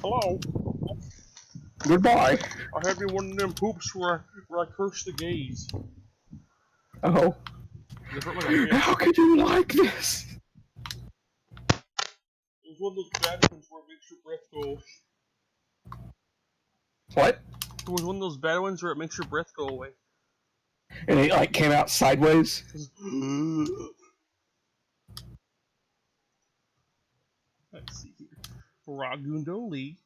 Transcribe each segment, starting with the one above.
Hello. Goodbye. I had me one of them poops where I curse the gays. Oh. How could you like this? It was one of those bad ones where it makes your breath go. What? It was one of those bad ones where it makes your breath go away. And it like came out sideways? Let's see here. Ragundoli.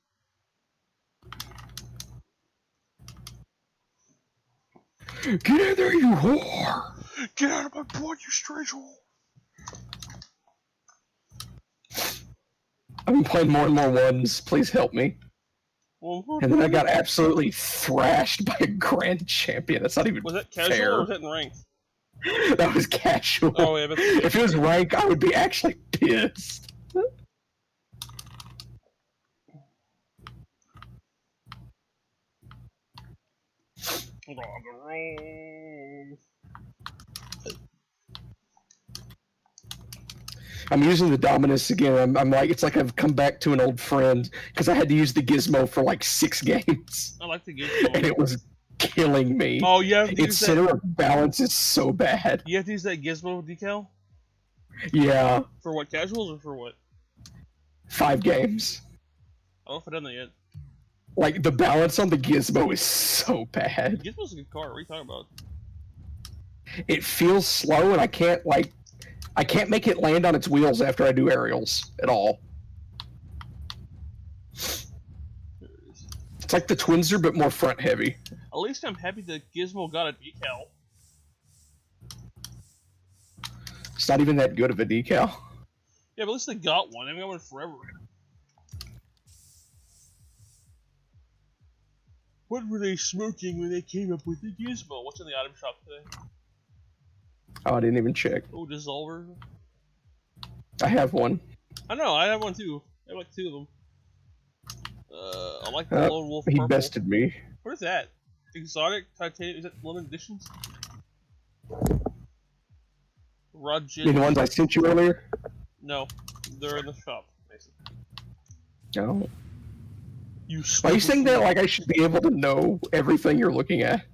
Get in there, you whore! Get out of my blood, you strange whore! I've been playing more and more ones. Please help me. And then I got absolutely thrashed by a grand champion. That's not even Was that casual fair. or was that in ranked? That was casual. Oh yeah, but if it was rank, I would be actually pissed. I'm using the Dominus again. I'm like, it's like I've come back to an old friend because I had to use the gizmo for like 6 games. I like the gizmo. And it was killing me. Oh, yeah. Its center of balance is so bad. You have to use that gizmo decal? Yeah. For what, casuals or for what? 5 games. I don't know if I've done that yet. Like, the balance on the gizmo is so bad. Gizmo's a good car. What are you talking about? It feels slow, and I can't make it land on its wheels after I do aerials at all. It's like the Twinser, but more front heavy. At least I'm happy the gizmo got a decal. It's not even that good of a decal. Yeah, but at least they got one. I haven't got one forever. What were they smoking when they came up with the gizmo? What's in the item shop today? Oh, I didn't even check. Oh, dissolver. I have one. I know, I have one too. I have like 2 of them. I like the Lone Wolf He purple. bested me. What is that? Exotic titanium? Is that limited editions? You mean the ones I sent you earlier? No, they're in the shop, basically. No. Why are you saying that like I should be able to know everything you're looking at?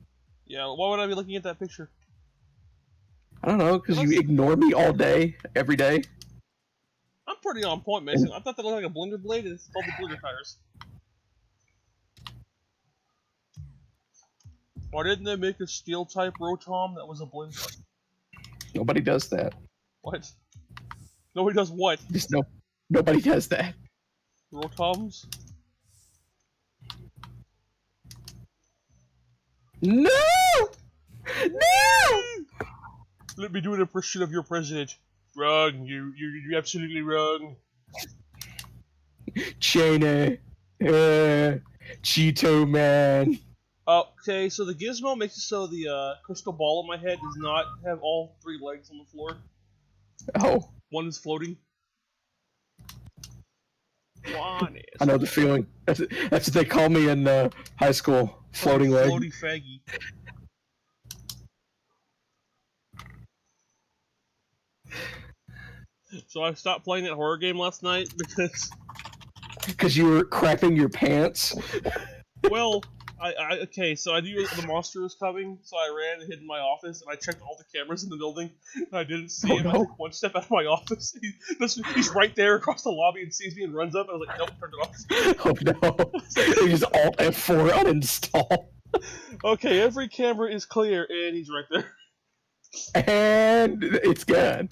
Yeah, why would I be looking at that picture? I don't know, because you ignore me all day, every day. I'm pretty on point, Mason. I thought that looked like a blender blade, and it's called the blender tires. Why didn't they make a steel type Rotom that was a blender? Nobody does that. What? Nobody does what? Just nobody does that. Rotoms? No! No! Let me do an impression of your president. Wrong. You're absolutely wrong. China. Cheeto Man. Okay, so the gizmo makes it so the crystal ball in my head does not have all 3 legs on the floor. Oh. One is floating. One is. I know the feeling. That's what they call me in high school. Floating leg. Floaty faggy. So I stopped playing that horror game last night because you were crapping your pants. Well, okay, so I knew the monster was coming, so I ran and hid in my office, and I checked all the cameras in the building, and I didn't see him. No. I took 1 step out of my office. He's right there across the lobby and sees me and runs up, and I was like, nope, turned it off. Oh no. You just Alt F4 uninstall. Okay, every camera is clear, and he's right there. And it's gone.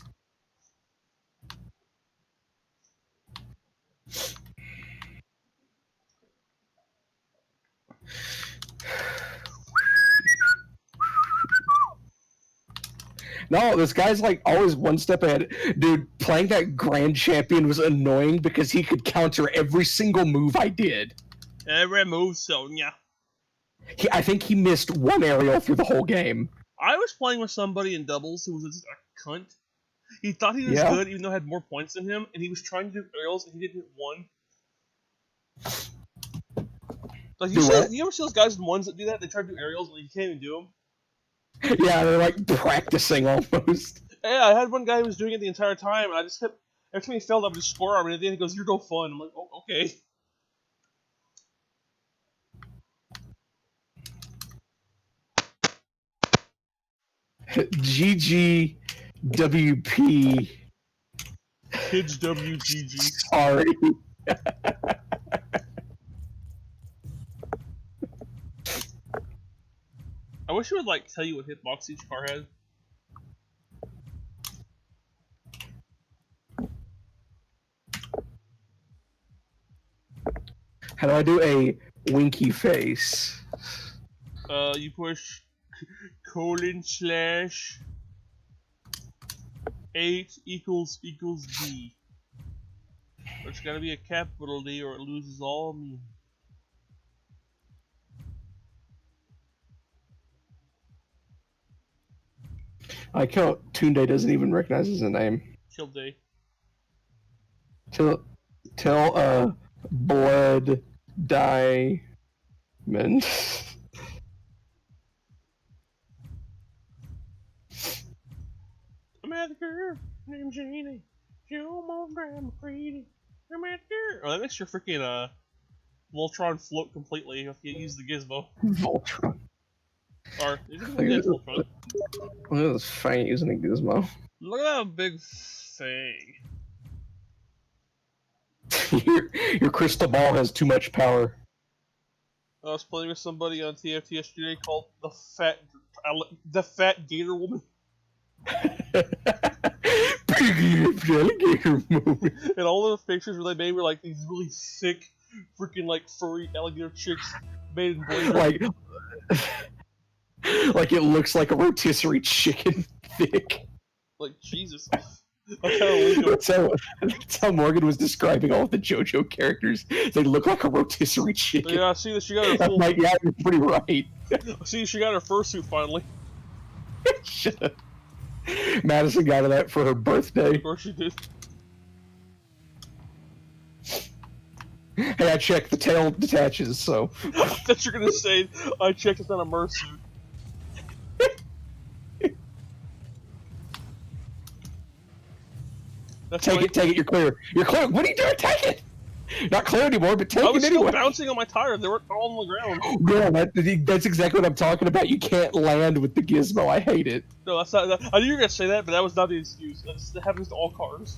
No, this guy's like always 1 step ahead. Dude, playing that Grand Champion was annoying because he could counter every single move I did. Every move, Sonya. I think he missed 1 aerial through the whole game. I was playing with somebody in doubles who was just a cunt. He thought he was good even though I had more points than him, and he was trying to do aerials and he didn't hit 1. Like, you ever see those guys in ones that do that? They try to do aerials and you can't even do them. Yeah, they're like practicing almost. Yeah, I had one guy who was doing it the entire time, and I just kept, every time he failed, I would just score him, and at the end he goes, "You're no fun." I'm like, oh, okay. GGWP. Kids WGG. Sorry. I wish it would like tell you what hitbox each car had. How do I do a winky face? You push :/8 equals D. It's gotta be a capital D or it loses all meaning. I count Tunde doesn't even recognize his name. Kill day. Tell Blood Diamond. I'm at the girl named Jeannie. She almost grabbed my Freedy. I'm at the girl. Oh, that makes your freaking Voltron float completely if you use the gizmo. Voltron. Or is it Voltron? Look at this fang using a gizmo. Look at that big thing. Your crystal ball has too much power. I was playing with somebody on TFT yesterday called the Fat Gator Woman. Alligator movie. And all of the pictures where they made were like these really sick, freaking like furry alligator chicks made in Blender. Like it looks like a rotisserie chicken thick. Like Jesus. That's how Morgan was describing all of the JoJo characters. They look like a rotisserie chicken. Yeah, see that she got her full. I'm like, yeah, you're pretty right. See, she got her fursuit finally. Shut up. Madison got her that for her birthday. Of course she did. Hey, I checked. The tail detaches, so. That you're gonna say, I checked it's not a mersuit. Take it, you're clear. You're clear. What are you doing? Take it! Not clear anymore, but take it anyway. I was still bouncing on my tire. They weren't all on the ground. Yeah, that's exactly what I'm talking about. You can't land with the gizmo. I hate it. No, that's not. I knew you were gonna say that, but that was not the excuse. That happens to all cars.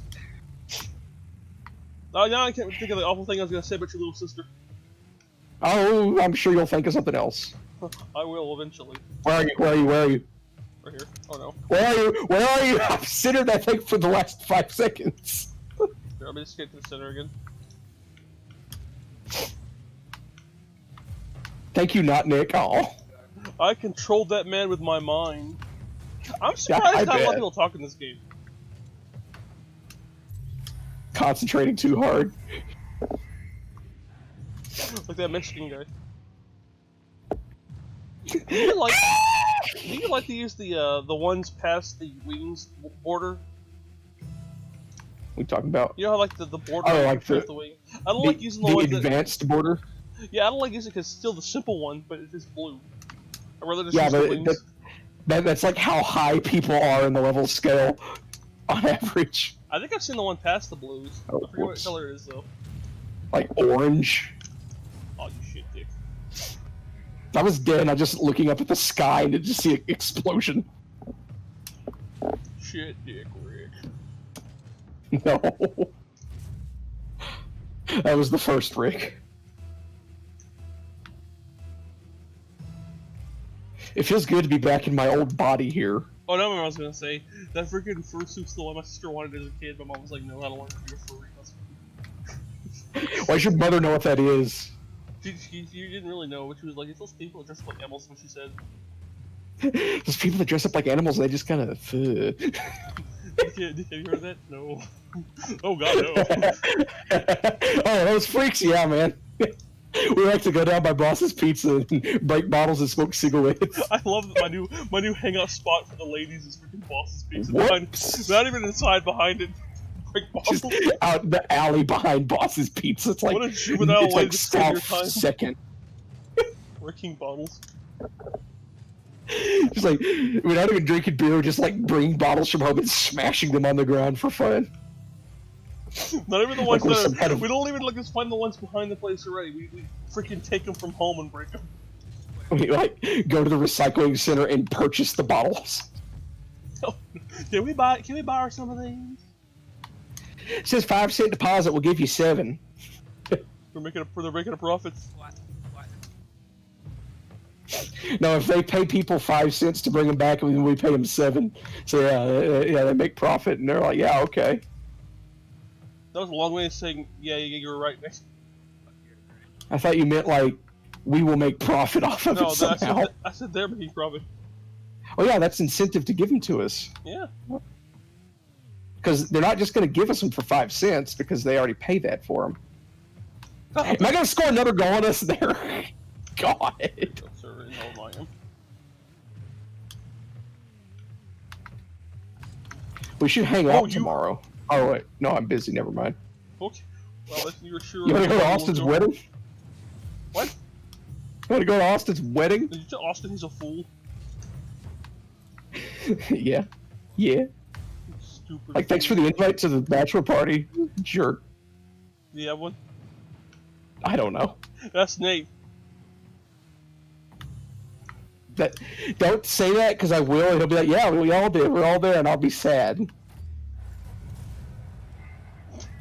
Now I can't think of the awful thing I was gonna say about your little sister. Oh, I'm sure you'll think of something else. I will eventually. Where are you? Right here. Oh no. Where are you? I've centered that thing for the last 5 seconds. Here, let me just get to the center again. Thank you, not Nick. Oh. I controlled that man with my mind. I'm surprised how a lot of people talk in this game. Concentrating too hard. Like that Mexican guy. Do you like to use the ones past the wings border? We talking about? You know how like the border like the wing? I don't like using the ones advanced border. Yeah, I don't like using it because it's still the simple one, but it's just blue. I'd rather just use the wings. That's like how high people are in the level scale on average. I think I've seen the one past the blues. I forget what color it is though. Like orange. Oh, you shit, dick. I was dead, and I just looking up at the sky and just see an explosion. Shit, dick, Rick. No. That was the first Rick. It feels good to be back in my old body here. Oh, no, I was gonna say, that freaking fursuit's the one my sister wanted as a kid. My mom was like, no, I don't want to be a furry. Why does your mother know what that is? You didn't really know, but she was like, it's those people that dress up like animals, what she said. Those people that dress up like animals, they just kind of... Have you heard that? No. Oh god, no. Oh, those freaks, yeah, man. We like to go down by Boss's Pizza and break bottles and smoke cigarettes. I love that my new hangout spot for the ladies is freaking Boss's Pizza. Not even inside, behind it. Break bottles. Just out the alley behind Boss's Pizza. It's like, what a juvenile way to spend your time. Second. Breaking bottles. Just like, we're not even drinking beer, we're just like bringing bottles from home and smashing them on the ground for fun. Not even the ones that we don't even just find the ones behind the place already. We freaking take them from home and break them. We like go to the recycling center and purchase the bottles. Can we buy some of these? It says 5-cent deposit will give you 7. They're making a profit. What? No, if they pay people 5 cents to bring them back, and we pay them 7. So yeah, they make profit, and they're like, yeah, okay. That was a long way of saying, yeah, you were right, Nick. I thought you meant like we will make profit off of it somehow. I said they're making profit. Oh yeah, that's incentive to give them to us. Yeah. Because they're not just going to give us them for 5 cents because they already pay that for them. Oh, Am I going to score another goal on us there? God. Sir, no, I am. We should hang out tomorrow. Oh wait, no, I'm busy. Never mind. Okay. Well, if you were sure. You want to go to Austin's wedding? What? You want to go to Austin's wedding? Did you tell Austin he's a fool? Yeah. Yeah. Stupid. Like, thanks for the invite to the bachelor party. Jerk. Do you have one? I don't know. That's Nate. Don't say that, because I will, and he'll be like, yeah, we all did. We're all there, and I'll be sad.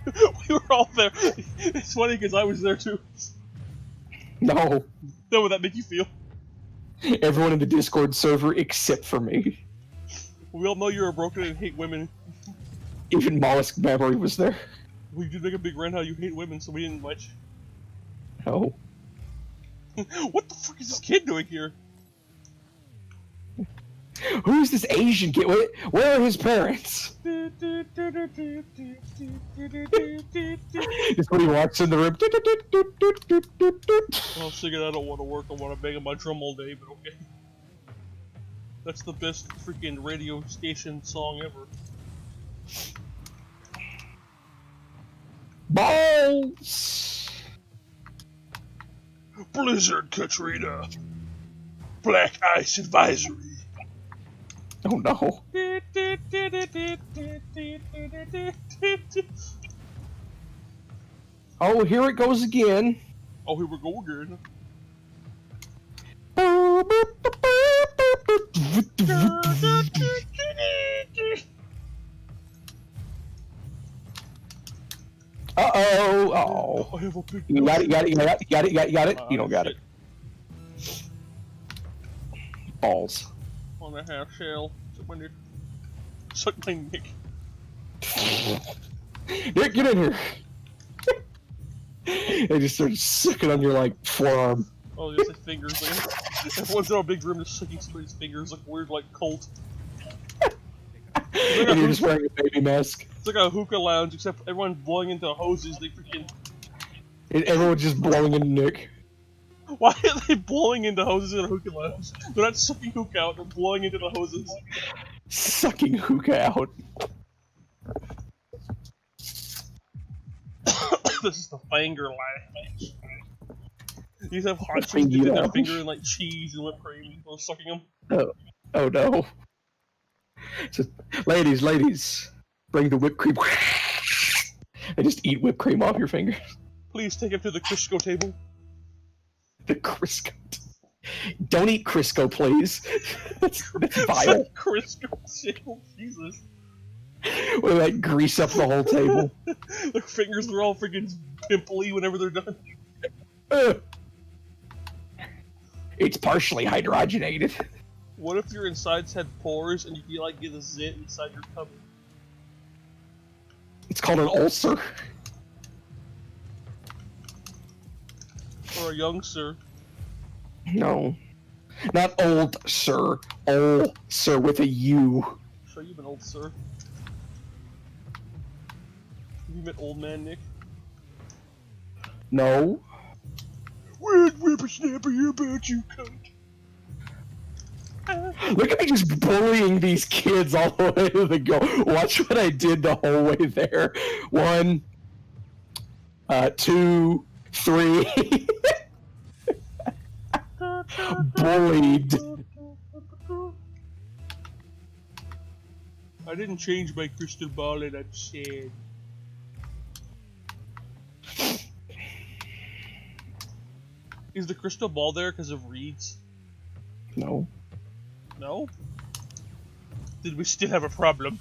We were all there. It's funny because I was there too. No. How would that make you feel? Everyone in the Discord server except for me. We all know you're a broken and hate women. Even Mollusk Memory was there. We did make a big rant how you hate women, so we didn't invite you. No. What the fuck is this kid doing here? Who's this Asian kid? Where are his parents? Just when he walks in the room. I'm singing I don't want to work, I want to bang on my drum all day, but okay. That's the best freaking radio station song ever. Balls! Blizzard Katrina! Black Ice Advisory! Oh no. Oh, here it goes again. Oh, here we go again. Uh-oh. Oh. I have a big You got it. You don't got it. Balls. On a half shell. Suck my Nick. Nick, get in here. They just started sucking on your, like, forearm. Oh, there's like fingers there. Everyone's in a big room just sucking somebody's fingers like weird, like cult. And you're just wearing a baby mask. It's like a hookah lounge, except everyone's blowing into hoses. They freaking. And everyone's just blowing into Nick. Why are they blowing into hoses in a hookah lounge? They're not sucking hookah out, they're blowing into the hoses. Sucking hookah out. This is the finger lash. These have hot chicks dipping their finger in like cheese and whipped cream while sucking them. Oh no. So, ladies, bring the whipped cream. And just eat whipped cream off your fingers. Please take him to the Crisco table. The Crisco. Don't eat Crisco, please. That's vile. Crisco table, Jesus. We'll like grease up the whole table. Their fingers are all freaking pimply whenever they're done. It's partially hydrogenated. What if your insides had pores and you could like get a zit inside your tummy? It's called an ulcer. Or a young sir. No. Not old sir. Ol sir with a U. Sure, you've been old sir. Have you met old man Nick? No. Weird whippersnapper, you bet you cunt. Look at me just bullying these kids all the way to the goal. Watch what I did the whole way there. 1, 2, 3. Bullied. I didn't change my crystal ball and I'm sad. Is the crystal ball there because of reeds? No. No? then we still have a problem.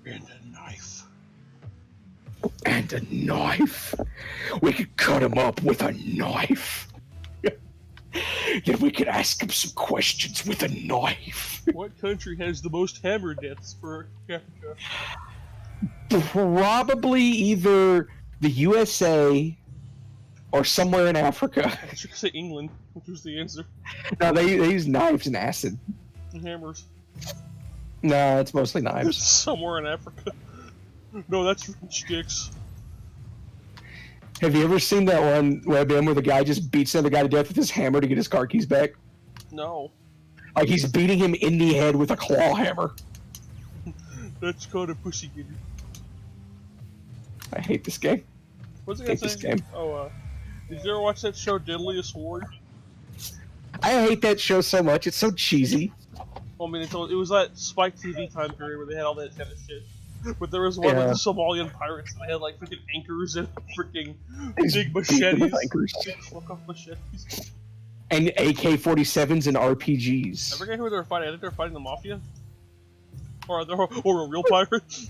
And a knife. And a knife. We could cut him up with a knife. Then we could ask him some questions with a knife. What country has the most hammer deaths per capita? Probably either the USA or somewhere in Africa. I was gonna say England, which was the answer. No, they use knives and acid. And hammers. No, it's mostly knives. Somewhere in Africa. No, that's sticks. Have you ever seen that one webm where the guy just beats another guy to death with his hammer to get his car keys back? No. Like he's beating him in the head with a claw hammer. That's called a pussy getter. I hate this game. What's it I hate gonna this say? game. Oh, did you ever watch that show Deadliest Ward? I hate that show so much. It's so cheesy. Well, I mean, it was that Spike TV time period where they had all that kind of shit. But there was one with the Somalian pirates, and they had like freaking anchors and freaking big machetes. Fuck off machetes. And AK-47s and RPGs. I forget who they were fighting. I think they were fighting the Mafia. Or a real pirate.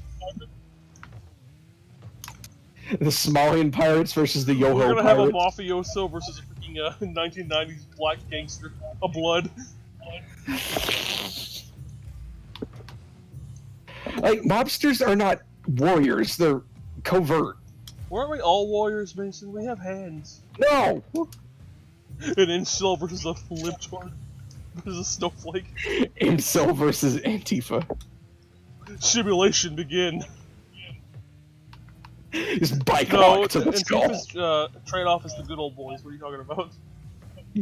The Somalian pirates versus the Yoho We're gonna pirates. have a mafioso versus a freaking 1990s black gangster. A blood. Like, mobsters are not warriors, they're covert. Weren't we all warriors, Mason? We have hands. No! An incel versus a libtard versus a snowflake. Incel versus Antifa. Simulation begin. Just bike lock to the skull. Antifa's trade-off is the good old boys. What are you talking about?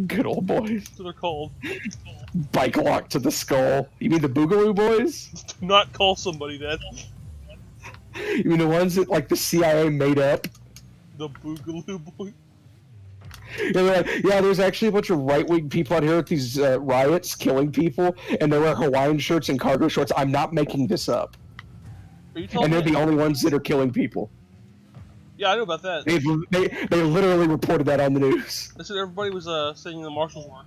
Good old boys. That's what they're called. Bike lock to the skull. You mean the Boogaloo boys? Do not call somebody that. You mean the ones that, like, the CIA made up? The Boogaloo boy. Yeah, they're like, yeah, there's actually a bunch of right-wing people out here at these riots killing people, and they wear Hawaiian shirts and cargo shorts. I'm not making this up. Are you telling And they're me? the only ones that are killing people. Yeah, I know about that. They literally reported that on the news. They said everybody was saying the marshals were.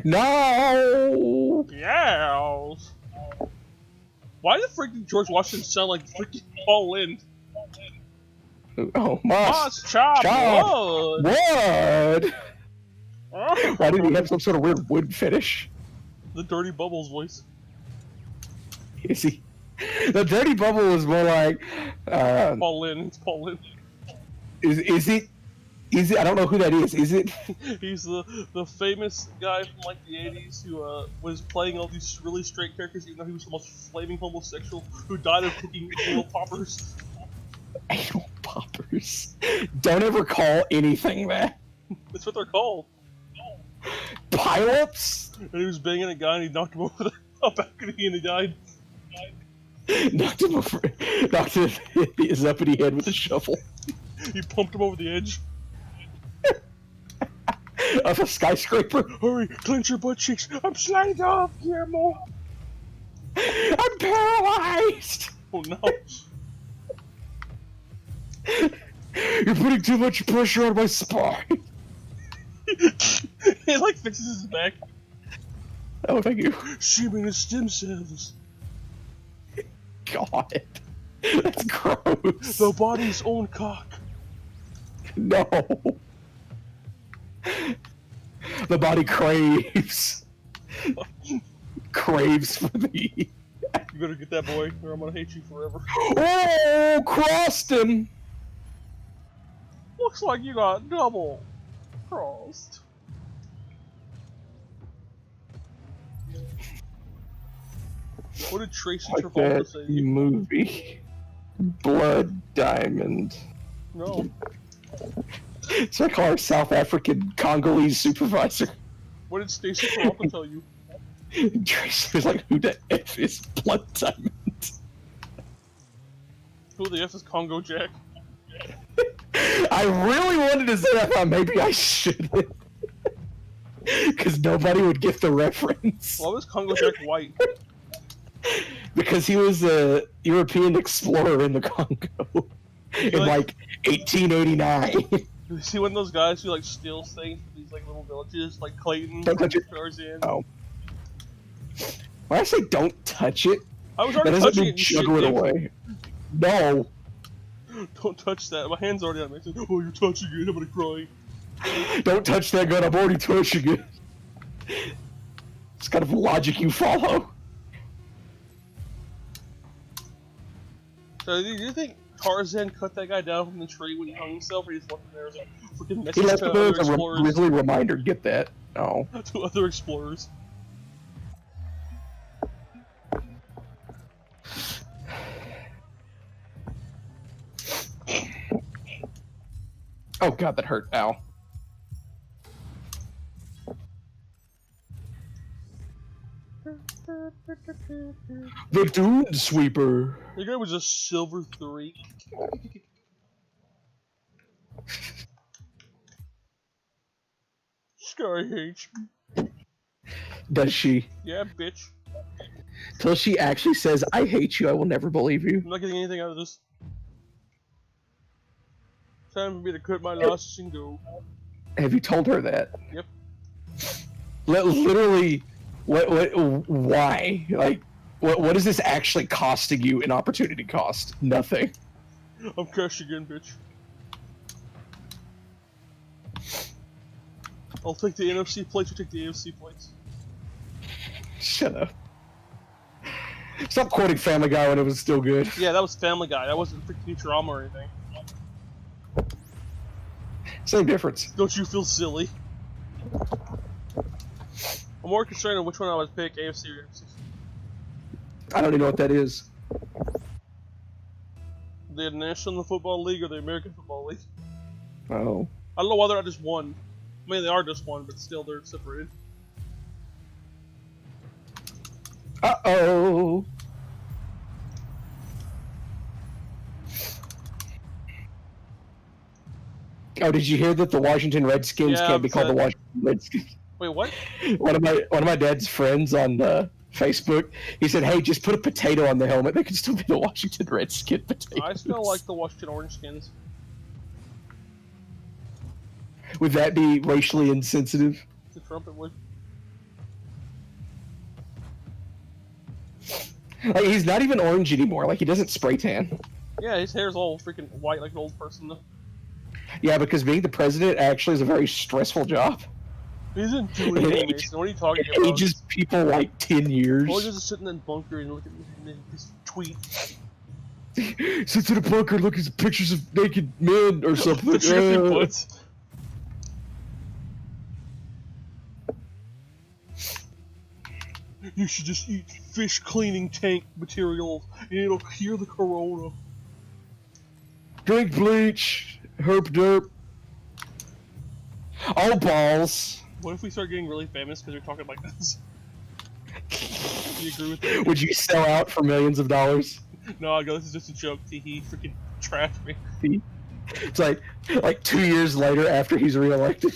No! Yes! Why did freaking George Washington sound like freaking Paul Lynde? Oh, Moss chop wood! Wood! Why did he have some sort of weird wood fetish? The Dirty Bubbles voice. Is he? The Dirty Bubble was more like... Paul Lynde. It's Paul Lynde. Is it? I don't know who that is. Is it? He's the famous guy from like the 80s who was playing all these really straight characters even though he was the most flaming homosexual who died of cooking anal poppers. Anal poppers. Don't ever call anything that. That's what they're called. Pileups? And he was banging a guy and he knocked him over the balcony and he died. Knocked him over. Knocked his uppity head with a shovel. He pumped him over the edge. Of a skyscraper. Hurry, clench your butt cheeks. I'm sliding off, Guillermo. I'm paralyzed. Oh no. You're putting too much pressure on my spine. He like fixes his back. Oh, thank you. Semen and stem cells. God. That's gross. The body's own cock. No. The body craves. Craves for thee. You better get that boy, or I'm gonna hate you forever. Oh, crossed him. Looks like you got double crossed. What did Tracy Like Travolta that say? movie. Blood Diamond. No. So I call her South African Congolese supervisor. What did Stacey Travolta tell you? Tracy was like, who the F is Blood Diamond? Who the F is Congo Jack? I really wanted to say that, I thought maybe I shouldn't. Because nobody would get the reference. Why was Congo Jack white? Because he was a European explorer in the Congo. In like 1889. You see one of those guys who like steals things from these like little villages, like Clayton, Don't touch it. Tarzan? Oh. When I say don't touch it, I was that already doesn't touching mean it. You juggle it shit, away. No. Don't touch that. My hand's already on it. Oh, you're touching it. I'm gonna cry. Don't touch that gun. I'm already touching it. It's kind of logic you follow. So, do you think Tarzan cut that guy down from the tree when he hung himself, or he's left him there as a freaking He message left to it other as a explorers? grisly reminder. Get that? No. To other explorers. Oh god, that hurt. Ow. The Dune Sweeper. The guy was a silver 3. Sky hates me. Does she? Yeah, bitch. Till she actually says, I hate you, I will never believe you. I'm not getting anything out of this. Time for me to cut my losses and go. Have you told her that? Yep. Literally, why? Like, what is this actually costing you in opportunity cost? Nothing. I'm cashing in, bitch. I'll take the NFC plates, you take the AFC plates. Shut up. Stop quoting Family Guy when it was still good. Yeah, that was Family Guy. That wasn't freaking Futurama or anything. Same difference. Don't you feel silly? I'm more concerned on which one I would pick, AFC or NFC. I don't even know what that is. The National Football League or the American Football League. Oh. I don't know why they're not just one. I mean, they are just one, but still they're separated. Uh-oh. Oh, did you hear that the Washington Redskins Yeah, can't be called the Washington Redskins? Wait, what? One of my dad's friends on Facebook, he said, "Hey, just put a potato on the helmet. They could still be the Washington Redskin potatoes." I still like the Washington Orange Skins. Would that be racially insensitive? To Trump, it would. Like, he's not even orange anymore. Like, he doesn't spray tan. Yeah, his hair's all freaking white like an old person, though. Yeah, because being the president actually is a very stressful job. He doesn't do anything, Mason. What are you talking It about? ages people like 10 years. Or just sitting in that bunker and look at his tweet. Sits in a bunker looking at pictures of naked men or something. The shit he puts. You should just eat fish cleaning tank materials and it'll cure the corona. Drink bleach. Herp derp. Oh, balls. What if we start getting really famous because we're talking like this? Do you agree with that? Would you sell out for millions of dollars? No, I go, this is just a joke. He freaking trashed me. It's like 2 years later after he's reelected.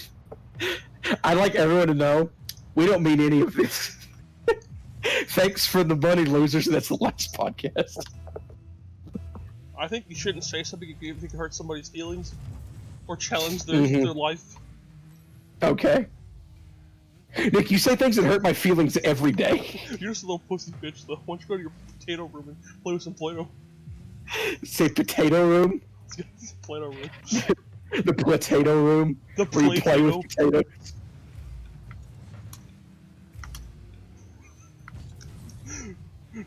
I'd like everyone to know, we don't mean any of this. Thanks for the money, losers. That's the last podcast. I think you shouldn't say something if you think it hurts somebody's feelings. Or challenge their life. Okay. Nick, you say things that hurt my feelings every day. You're just a little pussy bitch, though. Why don't you go to your potato room and play with some Play-Doh? Say potato room? Play-Doh room. The potato room? The where you play with potatoes?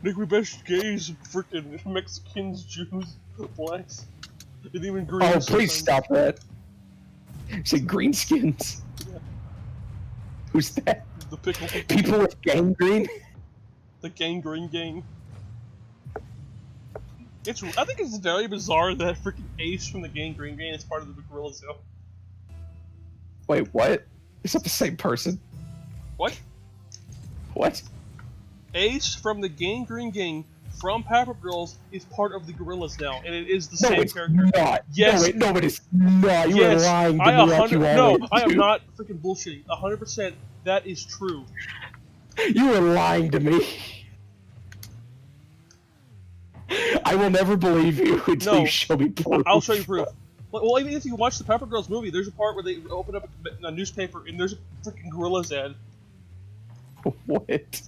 Nick, we best gays, frickin' Mexicans, Jews, blacks, and even green. Oh, please stop that. Say greenskins. Yeah. Who's that? The pickle. People with gangrene? The gangrene gang. I think it's very bizarre that freaking Ace from the gangrene gang is part of the Gorillas, though. Wait, what? Is that the same person? What? What? Ace from the gangrene gang from Powerpuff Girls is part of the Gorillas now, and it is the same character. Not. Yes. No, it is not. You are lying to me like you No, always I am do. not freaking bullshitting. 100%, that is true. You are lying to me. I will never believe you until No. you show me proof. I'll show you proof. Well, even if you watch the Pepper Girls movie, there's a part where they open up a newspaper and there's a freaking Gorillaz ad. What?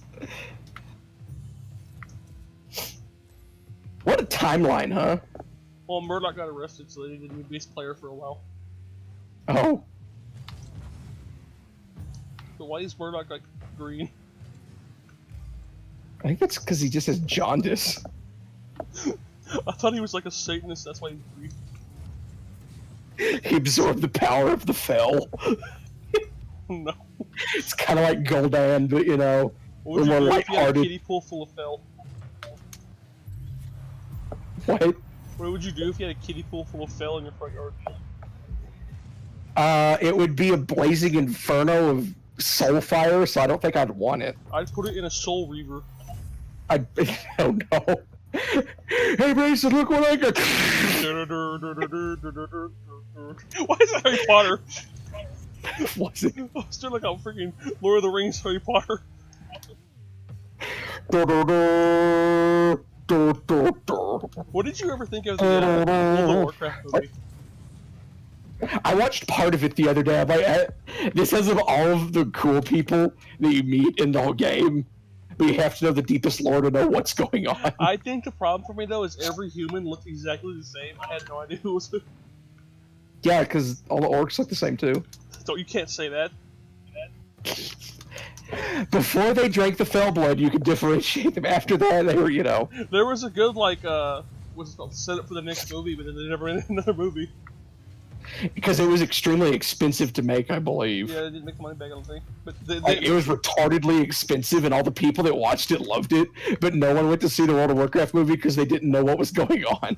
What a timeline, huh? Well, Murdoch got arrested, so they needed a new bass player for a while. Oh. But why is Murdoch like green? I think that's because he just has jaundice. I thought he was like a Satanist, that's why he's green. He absorbed the power of the fell. No. It's kind of like Gul'dan, but you know, What would you more do if you had a lighthearted. kiddie pool full of fell? What? What would you do if you had a kiddie pool full of fell in your front yard? It would be a blazing inferno of soul fire, so I don't think I'd want it. I'd put it in a soul reaver. I don't know. Hey, Mason, look what I got! Why is that Harry Potter? Was it? I was doing like a freaking Lord of the Rings Harry Potter. What did you ever think of the World of Warcraft movie? I watched part of it the other day. I'm like, this has of all of the cool people that you meet in the whole game, but you have to know the deepest lore to know what's going on. I think the problem for me though is every human looked exactly the same. I had no idea who was who. Yeah, because all the orcs look the same too. So you can't say that. Before they drank the fell blood, you could differentiate them. After that, they were, you know. There was a good like what's it called, setup for the next movie, but then they never made another movie. Because it was extremely expensive to make, I believe. Yeah, they didn't make the money back, I don't think. But Like, it was retardedly expensive, and all the people that watched it loved it, but no one went to see the World of Warcraft movie because they didn't know what was going on.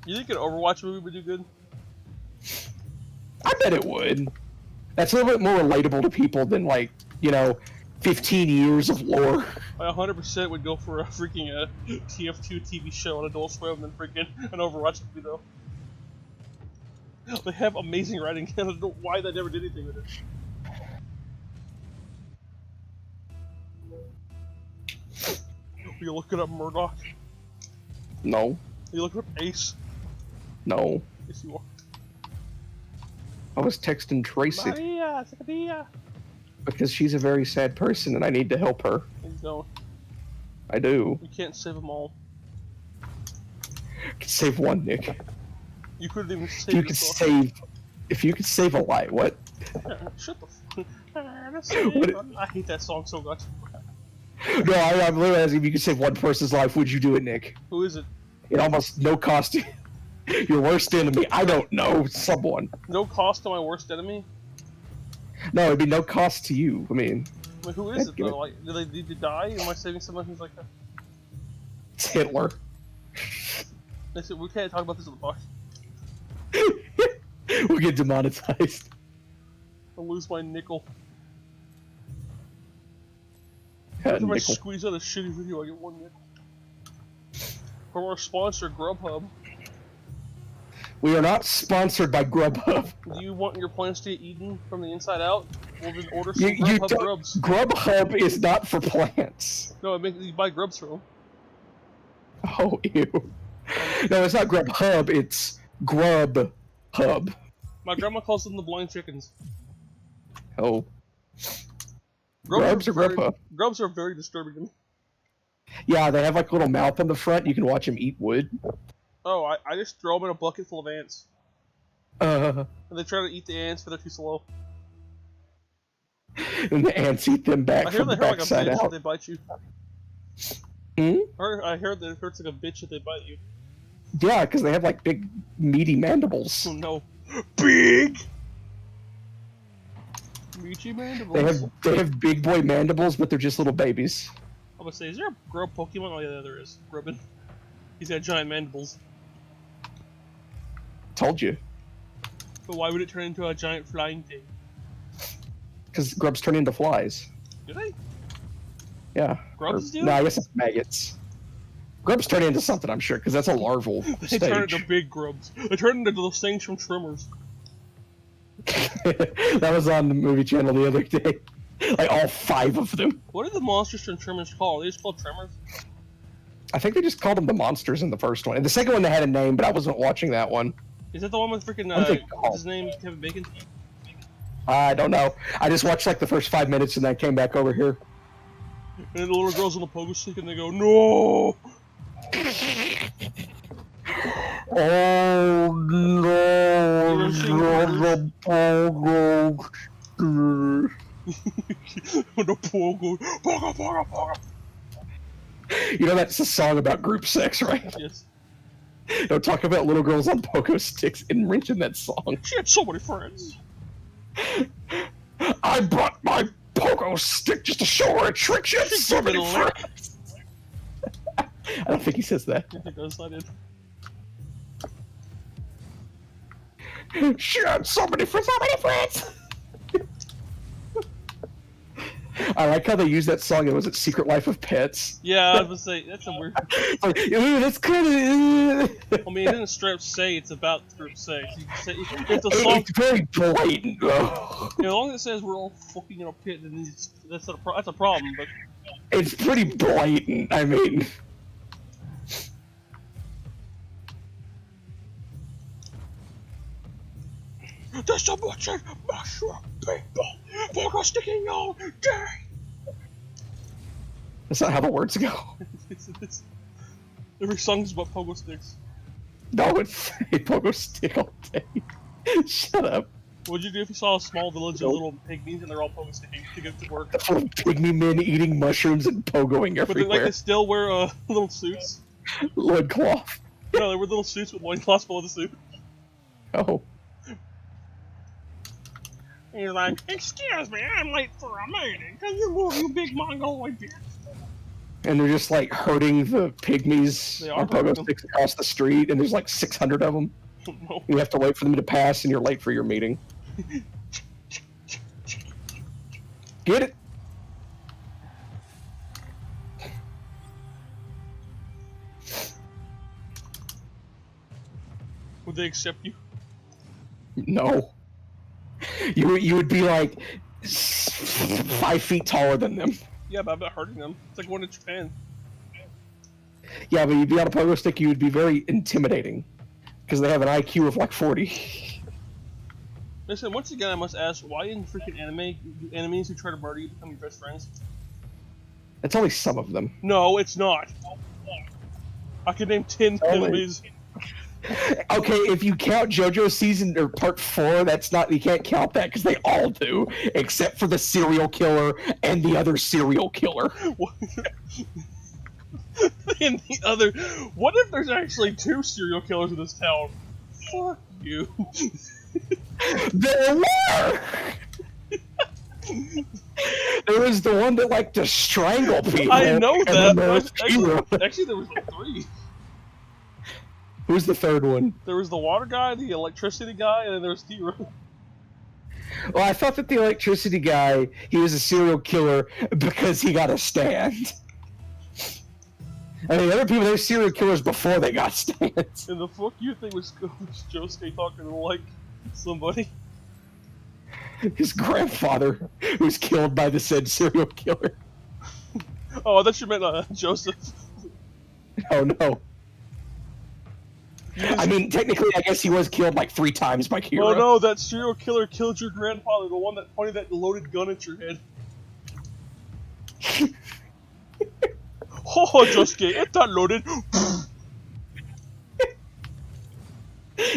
You think an Overwatch movie would do good? I bet it would. That's a little bit more relatable to people than, like, you know, 15 years of lore. I 100% would go for a freaking TF2 TV show on Adult Swim than freaking an Overwatch movie, though. They have amazing writing. I don't know why they never did anything with it. You looking up Murdoch? No. You looking up Ace? No. Yes, you are. I was texting Tracy Maria, Maria. because she's a very sad person and I need to help her. He's going. I do. You can't save them all. I could save one, Nick. You couldn't even If save you could yourself. save... If you could save a life, what? Shut the What- I hate that song so much. No, I'm literally asking if you could save one person's life, would you do it, Nick? Who is it? It almost no cost to your worst enemy. I don't know, someone. No cost to my worst enemy? No, it'd be no cost to you. I mean, Like, who is it Give it- though? Like, do they need to die? Am I saving someone who's like that? it's Hitler. They said we can't talk about this on the podcast. We'll get demonetized. I'll lose my nickel. Yeah, If I nickel. squeeze out a shitty video, I get one nickel. From our sponsor, Grubhub. We are not sponsored by Grubhub. Do you want your plants to get eaten from the inside out? We'll just order some You Grubhub don't- grubs. Grubhub is not for plants. No, you buy grubs from them. Oh, ew. No, it's not Grubhub, it's Grubhub. My grandma calls them the blind chickens. Oh. Grubs or very- Grubhub? Grubs are very disturbing to me. Yeah, they have like a little mouth on the front. You can watch them eat wood. Oh, I just throw them in a bucket full of ants. And And they try to eat the ants, but they're too slow. the ants eat them back I hear from they the hurt like a backside bitch if out. they bite you. I heard that it hurts like a bitch if they bite you. Yeah, because they have like big, meaty mandibles. Oh no. Big! Meaty mandibles. They have big boy mandibles, but they're just little babies. I'm gonna say, is there a grub Pokemon? Oh yeah, there is. Grubbin. He's got giant mandibles. Told you. But why would it turn into a giant flying thing? Because grubs turn into flies. Do they? Yeah. Grubs do? No, I guess it's maggots. Grubs turn into something, I'm sure, because that's a larval They stage. turn into big grubs. They turn into those things from Trimmers. That was on the movie channel the other day. Like all 5 of them. What are the monsters from Trimmers called? Are they just called Tremors? I think they just called them the monsters in the first one. And the second one they had a name, but I wasn't watching that one. Is that the one with freaking, what's his name? Kevin Bacon? I don't know. I just watched like the first 5 minutes and then I came back over here. And the little girl's on the pogo stick and they go, no! Oh no, the pogo The pogo. Pogo, pogo, pogo. You know that's a song about group sex, right? Yes. Don't talk about little girls on pogo sticks and mention that song. She had so many friends. I brought my pogo stick just to show her a trick. She had so many friends. I don't think he says that. I think that's not it. She had so many friends. So many friends. I like how they use that song. It was it Secret Life of Pets. Yeah, I was gonna say that's a weird. Like, ooh, that's kind of. I mean, it didn't straight up say it's about group sex. You can say if the song. It's very blatant, though. You know, as long as it says we're all fucking in a pit, then that's a problem. But It's pretty blatant. I mean. there's so much mushroom people. Pogo sticking all day. That's not how the words go. Every song's about pogo sticks. No, it's a pogo stick all day. Shut up. What'd you do if you saw a small village of little pygmies and they're all pogo sticking to get to work? Full of pygmy men eating mushrooms and pogoing But everywhere. they still wear little suits. Loincloth. No, they wear little suits with loincloths below the suit. Oh. And he's like, excuse me, I'm late for a meeting. Can you move, you big mongoloid bitch? And they're just like herding the pygmies They are on pogo herding sticks across the street, and there's like 600 of them. No. You have to wait for them to pass, and you're late for your meeting. Get it? Would they accept you? No. You would be like 5 feet taller than them. Yeah, but I'm not hurting them. It's like going to Japan. Yeah, but you'd be on a pogo stick, you would be very intimidating. Because they have an IQ of like 40. Listen, once again, I must ask, why in freaking anime do enemies who try to murder you become your best friends? It's only some of them. No, it's not. I could name 10 enemies. Okay, if you count JoJo season or part 4, that's not, you can't count that because they all do, except for the serial killer and the other serial killer. And the other, what if there's actually 2 serial killers in this town? Fuck you. There were! There was the one that liked to strangle people. I know that. But Actually, there was like 3. Who's the third one? There was the water guy, the electricity guy, and then there was Hero. Well, I thought that the electricity guy, he was a serial killer because he got a stand. And the other people, they're serial killers before they got stands. And the fuck you thing was Josuke talking to like somebody. His grandfather was killed by the said serial killer. Oh, I thought you meant Joseph. Oh no. I mean, technically, I guess he was killed like 3 times by Hero. Oh no, that serial killer killed your grandfather, the one that pointed that loaded gun at your head. Oh, Josuke, it's not loaded.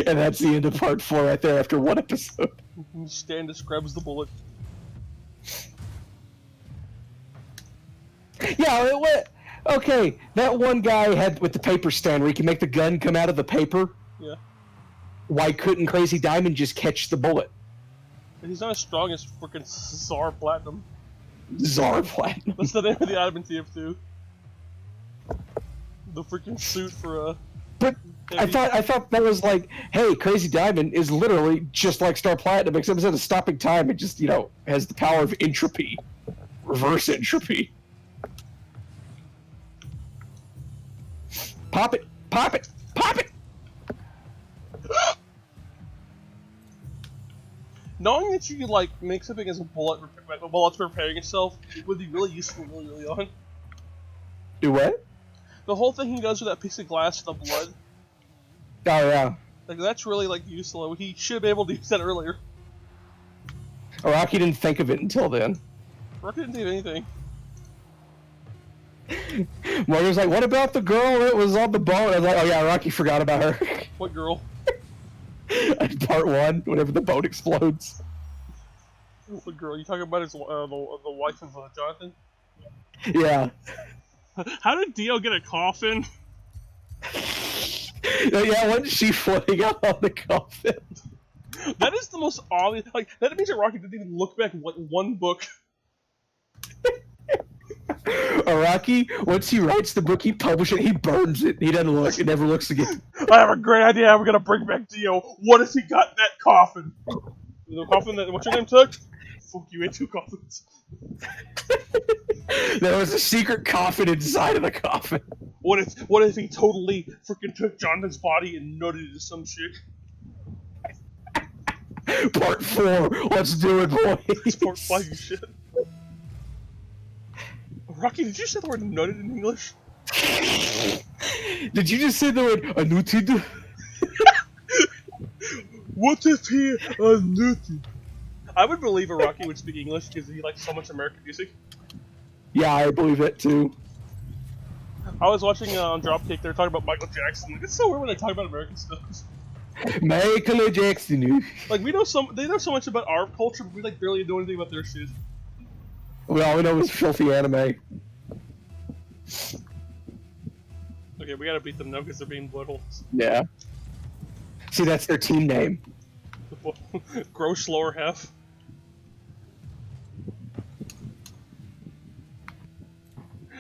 And that's the end of part 4 right there after 1 episode. Stan describes the bullet. Yeah, okay, that one guy had with the paper stand where he can make the gun come out of the paper. Yeah. Why couldn't Crazy Diamond just catch the bullet? He's not as strong as freaking Czar Platinum. Czar Platinum. That's the name of the item in TF2. The freaking suit for But I thought that was like, hey, Crazy Diamond is literally just like Star Platinum, except instead of stopping time, it just, you know, has the power of entropy. Reverse entropy. Pop it! Pop it! Pop it! Knowing that you could like make something as a bullet while it's repairing itself would be really useful really early on. Do what? The whole thing he does with that piece of glass, the blood. Oh yeah. Like that's really like useful. He should have been able to use that earlier. Rocky didn't think of it until then. Rocky didn't do anything. Mario's like, what about the girl that was on the boat? I was like, oh yeah, Rocky forgot about her. What girl? Part 1, whenever the boat explodes. What girl? You talking about his the wife of Jonathan? Yeah. How did Dio get a coffin? Yeah, wasn't she floating out on the coffin? That is the most obvious. Like that means that Rocky didn't even look back at one book. Rocky, once he writes the book, he publishes it, he burns it. He doesn't look. It never looks again. I have a great idea. We're gonna bring back Dio. What if he got that coffin? The coffin that what's your name took? Fuck you, ate 2 coffins. There was a secret coffin inside of the coffin. What if he totally freaking took Jonathan's body and nutted it to some chick? Part 4. Let's do it, boys. Part 5, you shit. Rocky, did you say the word nutted in English? Did you just say the word anutted? What if he nutted? I would believe a Rocky would speak English because he likes so much American music. Yeah, I believe it too. I was watching on Dropkick, they were talking about Michael Jackson. Like, it's so weird when they talk about American stuff. Michael Jackson. Like they know so much about our culture, but we like barely know anything about their shit. We all we know is filthy anime. Okay, we gotta beat them now because they're being buttholes. Yeah. See, that's their team name. Gross lower half.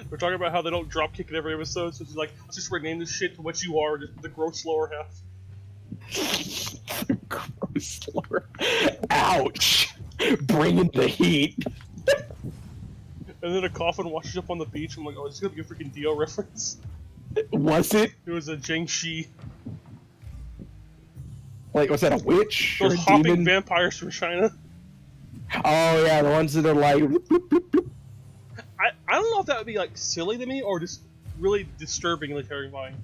We're talking about how they don't drop kick in every episode, so it's like, let's just rename this shit to what you are, the gross lower half. Gross lower. Ouch! Bringing the heat. And then a coffin washes up on the beach. I'm like, oh, this is gonna be a freaking Dio reference. Was it? It was a Jiangxi. Like, was that a witch? Those or a hopping demon? vampires from China. Oh yeah, the ones that are like. Bloop, bloop, bloop, bloop. I don't know if that would be like silly to me or just really disturbingly terrifying.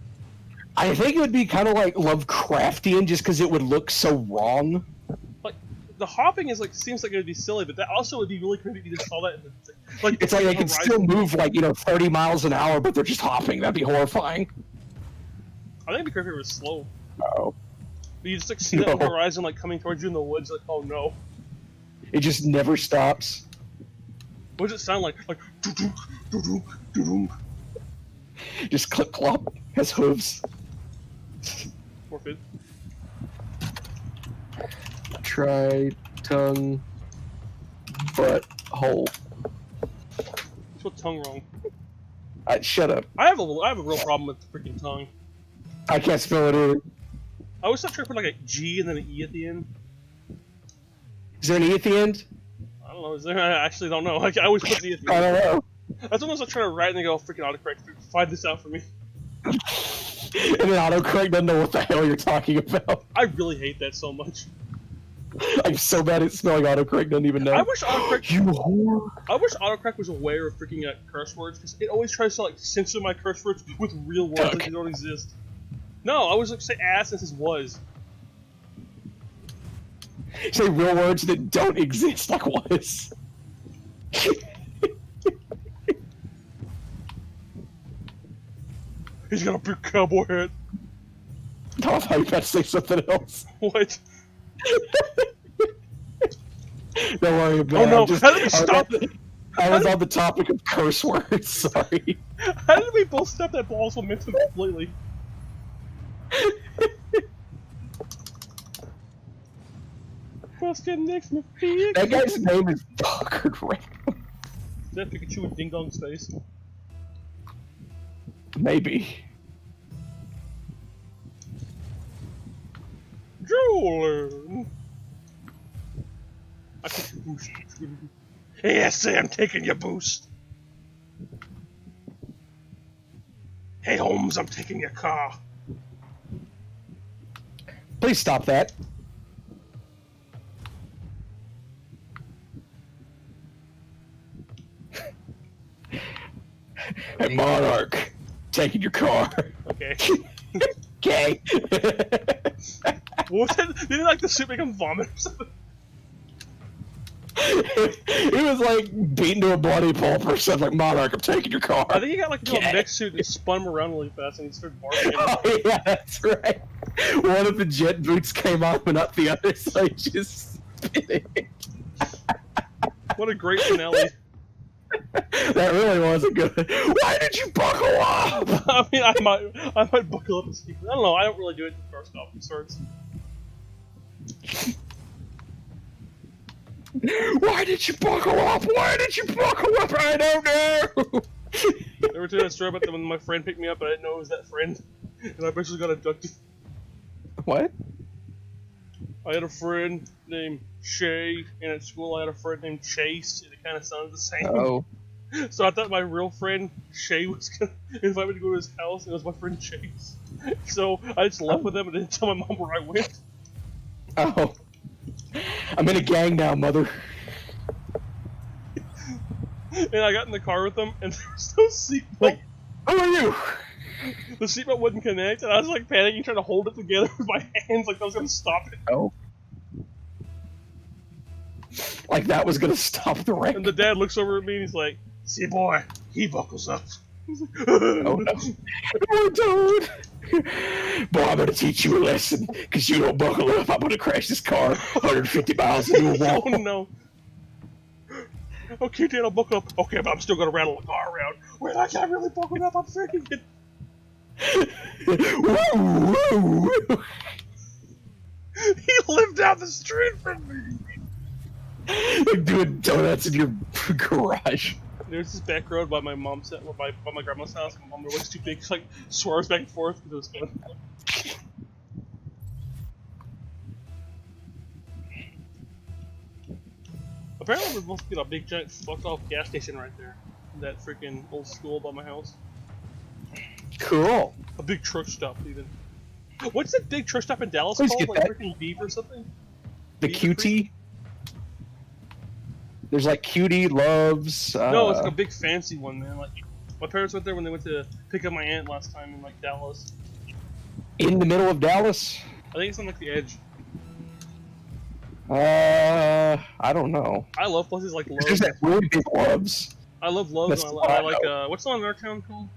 I think it would be kind of like Lovecraftian, just because it would look so wrong. Like the hopping is like seems like it would be silly, but that also would be really creepy if you just saw that in the like. It's like they can still move like 30 miles an hour, but they're just hopping. That'd be horrifying. I think it'd be creepy if it was slow. Oh. But you just like see that on the horizon like coming towards you in the woods, like oh no. It just never stops. What does it sound like? Like doo-doo, doo-doo, doo-doo. Just clip clop. Has hooves. More fit. Try tongue butt hole. Spelled tongue wrong. Shut up. I have a real problem with the freaking tongue. I can't spell it either. I always thought trying to put like a G and then an E at the end. Is there an E at the end? I don't know. Is there? I actually don't know. Like, I always put the E at the I end. don't know. That's almost like trying to write and they go freaking autocorrect. Find this out for me. And then autocorrect doesn't know what the hell you're talking about. I really hate that so much. I'm so bad at spelling autocorrect, doesn't even know. I wish autocorrect. You whore. I wish autocorrect was aware of freaking curse words because it always tries to like censor my curse words with real words like they don't exist. No, I was like say ass and it says was. Say real words that don't exist, like was. He's got a big cowboy hat. No, I thought you were about to say something else. What? Don't worry about it. Oh no! How did we stop? I was on the topic of curse words, sorry. How did we both stop that ball's momentum completely? That guy's name is Fucker Ray. Is that Pikachu with Ding Dong's face? Maybe. Jeweler! I took your boost. Yes, I'm taking your boost. Hey, Holmes, I'm taking your car. Please stop that. Hey, Monarch, taking your car. Okay. Okay. What was that? Didn't like the suit make him vomit or something? He was like beaten to a bloody pulp or something. Like, Monarch, I'm taking your car. I think he got like into a mech suit and spun him around really fast and he started barking. Oh yeah, that's right. One of the jet boots came off and up the other, so he just spinning. What a great finale. That really was a good. Why did you buckle up? I mean, I might buckle up and speak. I don't know. I don't really do it in car stop and starts. Why did you buckle up? Why did you buckle up? I don't know. Every time I story about them when my friend picked me up, I didn't know it was that friend, and I basically got abducted. What? I had a friend named Shay, and at school I had a friend named Chase, and it kind of sounded the same. Oh. So I thought my real friend Shay was gonna invite me to go to his house, and it was my friend Chase. So I just left with him and didn't tell my mom where I went. Oh. I'm in a gang now, mother. And I got in the car with them, and there was no seatbelt. Like, who are you? The seatbelt wouldn't connect, and I was like panicking, trying to hold it together with my hands, like I was gonna stop it. Oh. Like that was gonna stop the wreck. And the dad looks over at me and he's like, "See, boy, he buckles up." Oh no. Oh, dude. Boy, I'm gonna teach you a lesson, because you don't buckle up. I'm gonna crash this car 150 miles into a wall. Oh no. Okay, Dad, I'll buckle up. Okay, but I'm still gonna rattle the car around. Wait, I can't really buckle up. I'm freaking it. Woo, woo, woo. He lived down the street from me. Like doing donuts in your garage. There's this back road by my mom's by my grandma's house. My mom was too big, like swerves back and forth because it was fun. Apparently, we're supposed to get a big giant fucked off gas station right there. That freaking old school by my house. Cool. A big truck stop, even. What's that big truck stop in Dallas Please called? get Like that. freaking Beaver or something? The Beaver Creek? QT. There's like QT Loves. No, it's like a big fancy one, man. Like my parents went there when they went to pick up my aunt last time in like Dallas. In the middle of Dallas. I think it's on like the edge. I don't know. I love places like There's Lowe's. that really big Loves. I love Lowe's. That's And what I I like know. what's the one in our town called?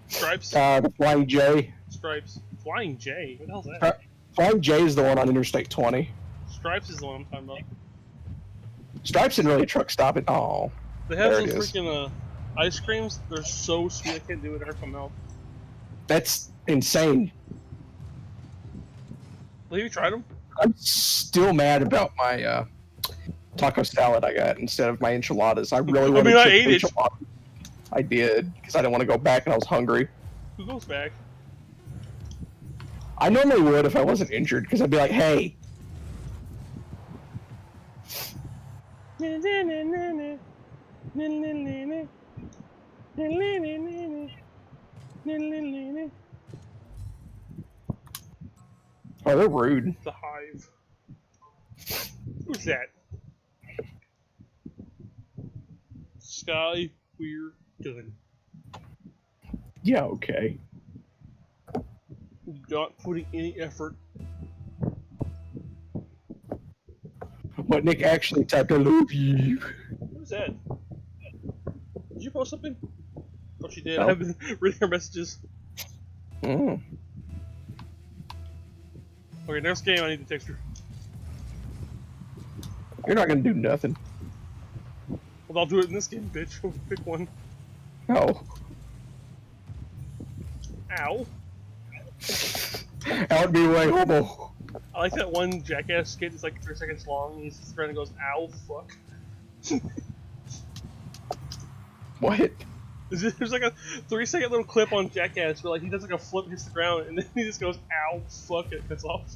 Stripes. The Flying J. Stripes. Flying J. What the hell's that? Flying J is the one on Interstate 20. Stripes is the one I'm talking about. Stripes didn't really truck stop it. Oh. They have There those it is. freaking ice creams. They're so sweet. I can't do it. It hurts my mouth. That's insane. Have you tried them? I'm still mad about my taco salad I got instead of my enchiladas. I really wanted I chicken ate it. enchiladas. I did, because I didn't want to go back and I was hungry. Who goes back? I normally would if I wasn't injured, because I'd be like, hey. Oh, they're rude. The Hive. Who's that? Sky We're Done. Yeah, okay. Not putting any effort. But Nick actually typed, I love you. Who's that? Did you post something? Oh, she did. No. I have been reading her messages. Mm. Okay, next game I need to text her. You're not going to do nothing. Well, I'll do it in this game, bitch. Pick one. No. Ow. That would be way homo. I like that one Jackass skit that's like 3 seconds long, and he's just around and goes, ow, fuck. What? There's like a 3-second little clip on Jackass where like he does like a flip, hits the ground, and then he just goes, ow, fuck, it cuts off.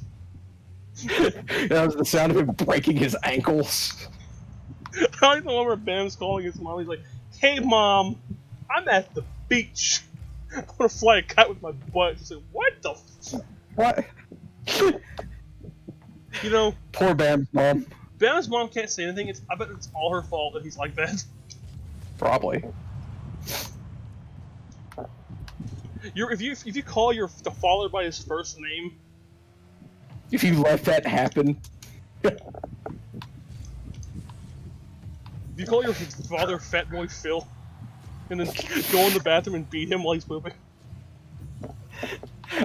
That was the sound of him breaking his ankles. I like the one where Bam's calling his mom, he's like, hey mom, I'm at the beach. I want to fly a kite with my butt. She's like, what the f-? What? You know, Poor Bam's mom. Bam's mom can't say anything. I bet it's all her fault that he's like that. Probably. If you call the father by his first name, if you let that happen, if you call your father Fat Boy Phil, and then go in the bathroom and beat him while he's pooping.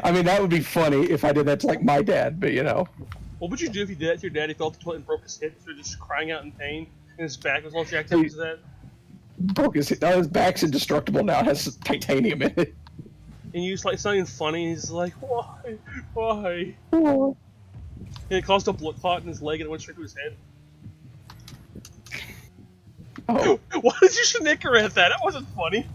I mean that would be funny if I did that to like my dad, but you know. What would you do if you did that to your dad? He fell to the toilet and broke his hip, so just crying out in pain, and his back was all jacked up because of that. Broke his hip. Now his back's indestructible now. It has titanium in it. And you just like it's not even funny. And he's like, why? Oh. And it caused a blood clot in his leg, and it went straight to his head. Oh. Why did you snicker at that? That wasn't funny.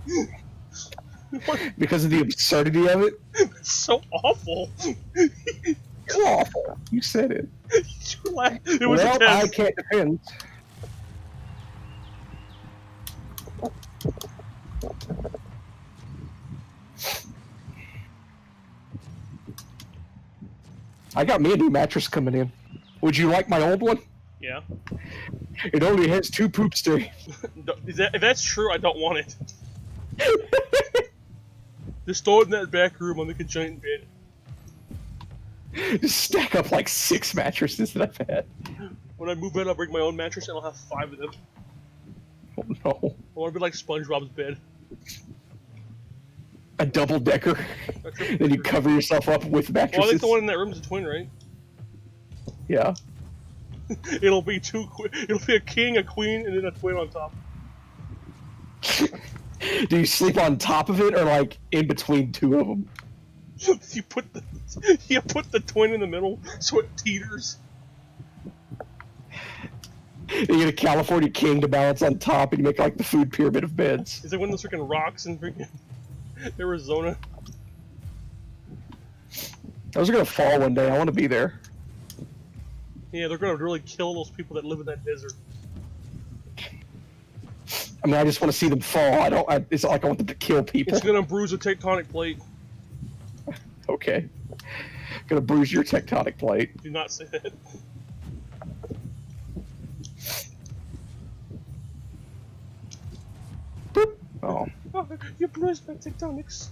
Because of the absurdity of it. It's so awful. It's awful. You said it. It was well, intense. I can't defend. I got me a new mattress coming in. Would you like my old one? Yeah. It only has 2 poop stains. If that's true, I don't want it. Just throw it in that back room. I'll make a giant bed. Just stack up like 6 mattresses that I've had. When I move in, I'll bring my own mattress and I'll have 5 of them. Oh no. I want to be like SpongeBob's bed. A double-decker. Then you cover yourself up with mattresses. Well, I think the one in that room is a twin, right? Yeah. It'll be it'll be a king, a queen, and then a twin on top. Do you sleep on top of it or like in between 2 of them? You put the twin in the middle so it teeters. You get a California king to balance on top, and you make like the food pyramid of beds. It's like one of those freaking rocks in freaking Arizona. Those are gonna fall one day. I want to be there. Yeah, they're gonna really kill those people that live in that desert. I mean, I just want to see them fall. It's not like I want them to kill people. It's gonna bruise a tectonic plate. Okay. Gonna bruise your tectonic plate. Do not say that. Boop. Oh. Oh, you bruised my tectonics.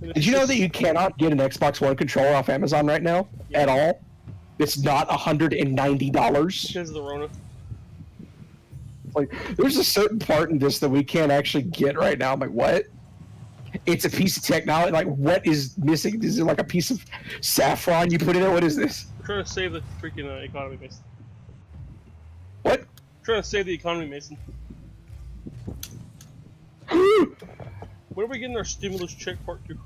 Did you know that you cannot get an Xbox One controller off Amazon right now? Yeah. At all? It's not $190. Because of the Rona. Like, there's a certain part in this that we can't actually get right now. I'm like, what? It's a piece of technology. Like, what is missing? Is it like a piece of saffron you put in it? What is this? I'm trying to save the freaking economy, Mason. What? I'm trying to save the economy, Mason. When are we getting our stimulus check part 2?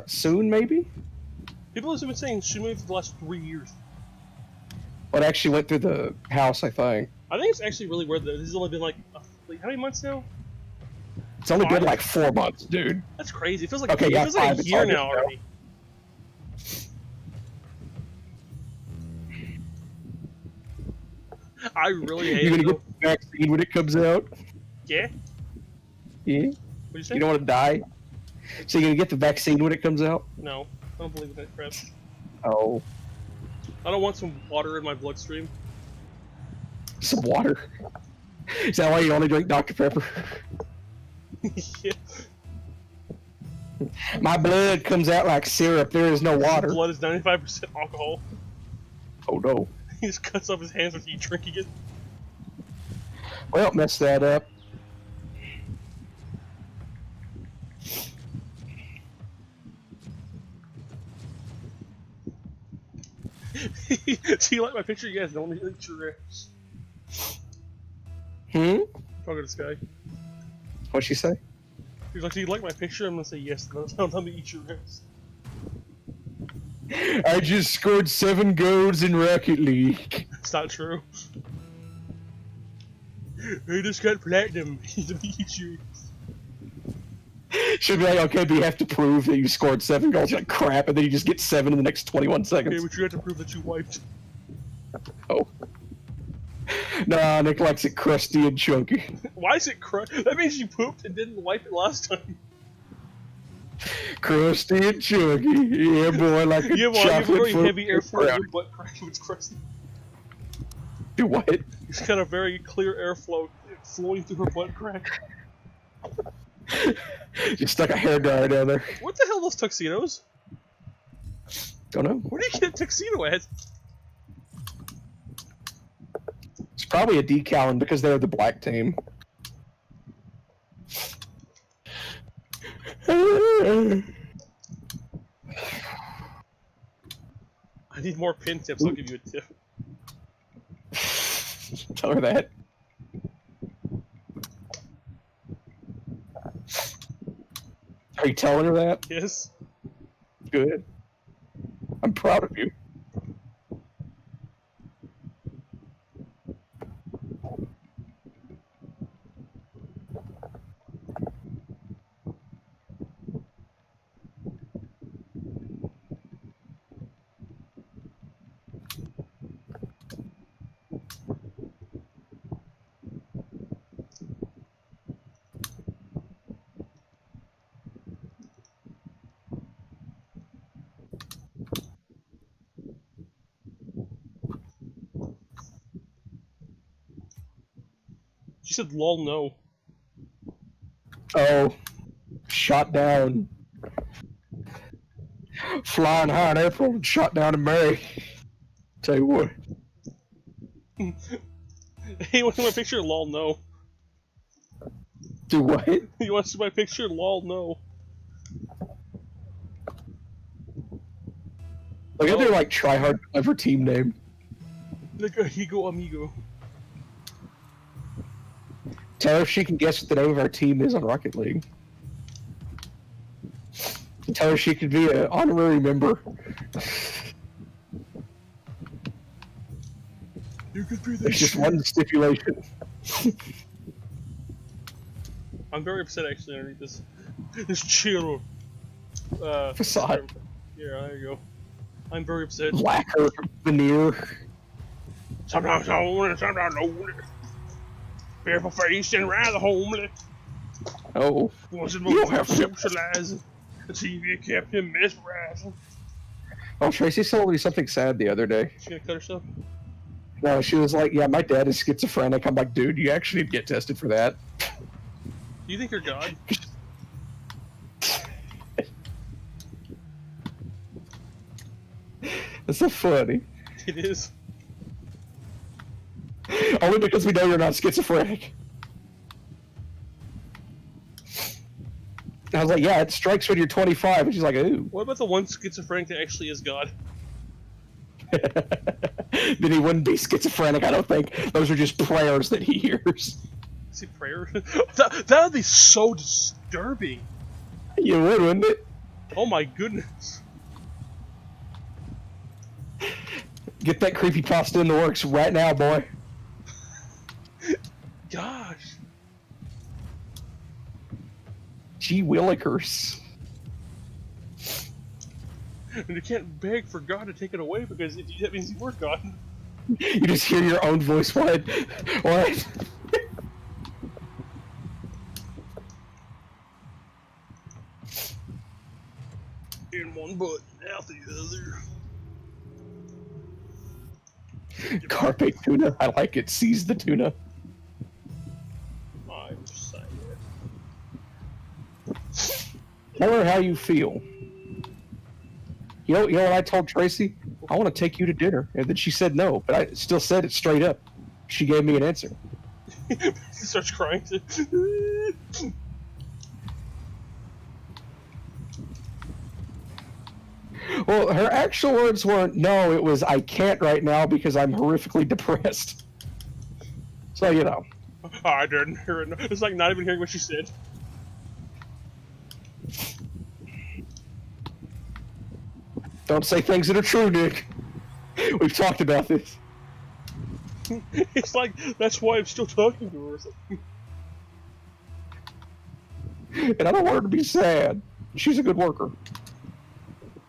Soon maybe? People have been saying soon maybe for the last 3 years. Well, it actually went through the house, I think. I think it's actually really weird that this has only been like how many months now? It's only 5? been like 4 months, dude. That's crazy. It feels like Okay, it yeah, feels like 5, a it's year hard to now tell. already. I really hate You're it. gonna get the vaccine when it comes out? Yeah? Yeah? What'd you say? You don't want to die? So you're gonna get the vaccine when it comes out? No, I don't believe in that crap. Oh. I don't want some water in my bloodstream. Some water. Is that why you only drink Dr. Pepper? Yeah. My blood comes out like syrup. There is no water. Blood is 95% alcohol. Oh no. He just cuts off his hands after you drinking it. Well, mess that up. Do you like my picture? Yes, don't eat your ass. Hmm? Talking to this guy. What'd she say? He's like, do you like my picture? I'm gonna say yes. Don't tell me to eat your ass. I just scored 7 goals in Rocket League. It's not true. I just got platinum. Let me eat your ass. She'll be like, okay, but you have to prove that you scored 7 goals. You're like, crap, and then you just get 7 in the next 21 seconds. Okay, but you have to prove that you wiped. Oh. Nah, Nick likes it crusty and chunky. Why is it crusty? That means you pooped and didn't wipe it last time. Crusty and chunky. Yeah, boy, like a You have a chocolate very foot heavy air flow in brownie. your butt crack if it's crusty. Do what? She's got a very clear airflow flowing through her butt crack. Just stuck a hairdryer down there. What the hell are those tuxedos? Don't know. Where do you get a tuxedo at? It's probably a decal, and because they're the black team. I need more pin tips, I'll give you a tip. Tell her that. Are you telling her that? Yes. Good. I'm proud of you. She said lol no. Oh. Shot down. Flying high in April and shot down in May. Tell you what. Hey, want to see my picture? Lol no. Do what? You want to see my picture? Lol no. Look at their like try hard clever team name. Like AHEGAO Amigo. Tell her if she can guess what the name of our team is on Rocket League. Tell her she could be an honorary member. You could be the There's just one stipulation. I'm very upset actually underneath this chill Facade. Yeah, there you go. I'm very upset. Lacquer veneer. Sometimes I want it, sometimes I don't want it. Fearful face and rather homely. Oh. Wasn't You don't more have to- socializing. The TV kept him mesmerizing. Oh, Tracy told me something sad the other day. She gonna cut herself? No, she was like, yeah, my dad is schizophrenic. I'm like, dude, you actually need to get tested for that. Do you think you're God? That's so funny. It is. Only because we know you're not schizophrenic. I was like, yeah, it strikes when you're 25. And she's like, ooh. What about the one schizophrenic that actually is God? Then he wouldn't be schizophrenic, I don't think. Those are just prayers that he hears. Is he prayer? that would be so disturbing. You would, wouldn't it? Oh my goodness. Get that creepypasta in the works right now, boy. Gosh. Gee willikers. And you can't beg for God to take it away because that means you were God. You just hear your own voice. What? What? In one butt, out the other. Carpe tuna. I like it. Seize the tuna. I'm saying Tell her how you feel. You know what I told Tracy? I want to take you to dinner. And then she said no, but I still said it straight up. She gave me an answer. He starts crying. Well, her actual words weren't no, it was I can't right now because I'm horrifically depressed. So, you know. I didn't hear it. It's like not even hearing what she said. Don't say things that are true, Nick. We've talked about this. It's like, that's why I'm still talking to her or something. And I don't want her to be sad. She's a good worker.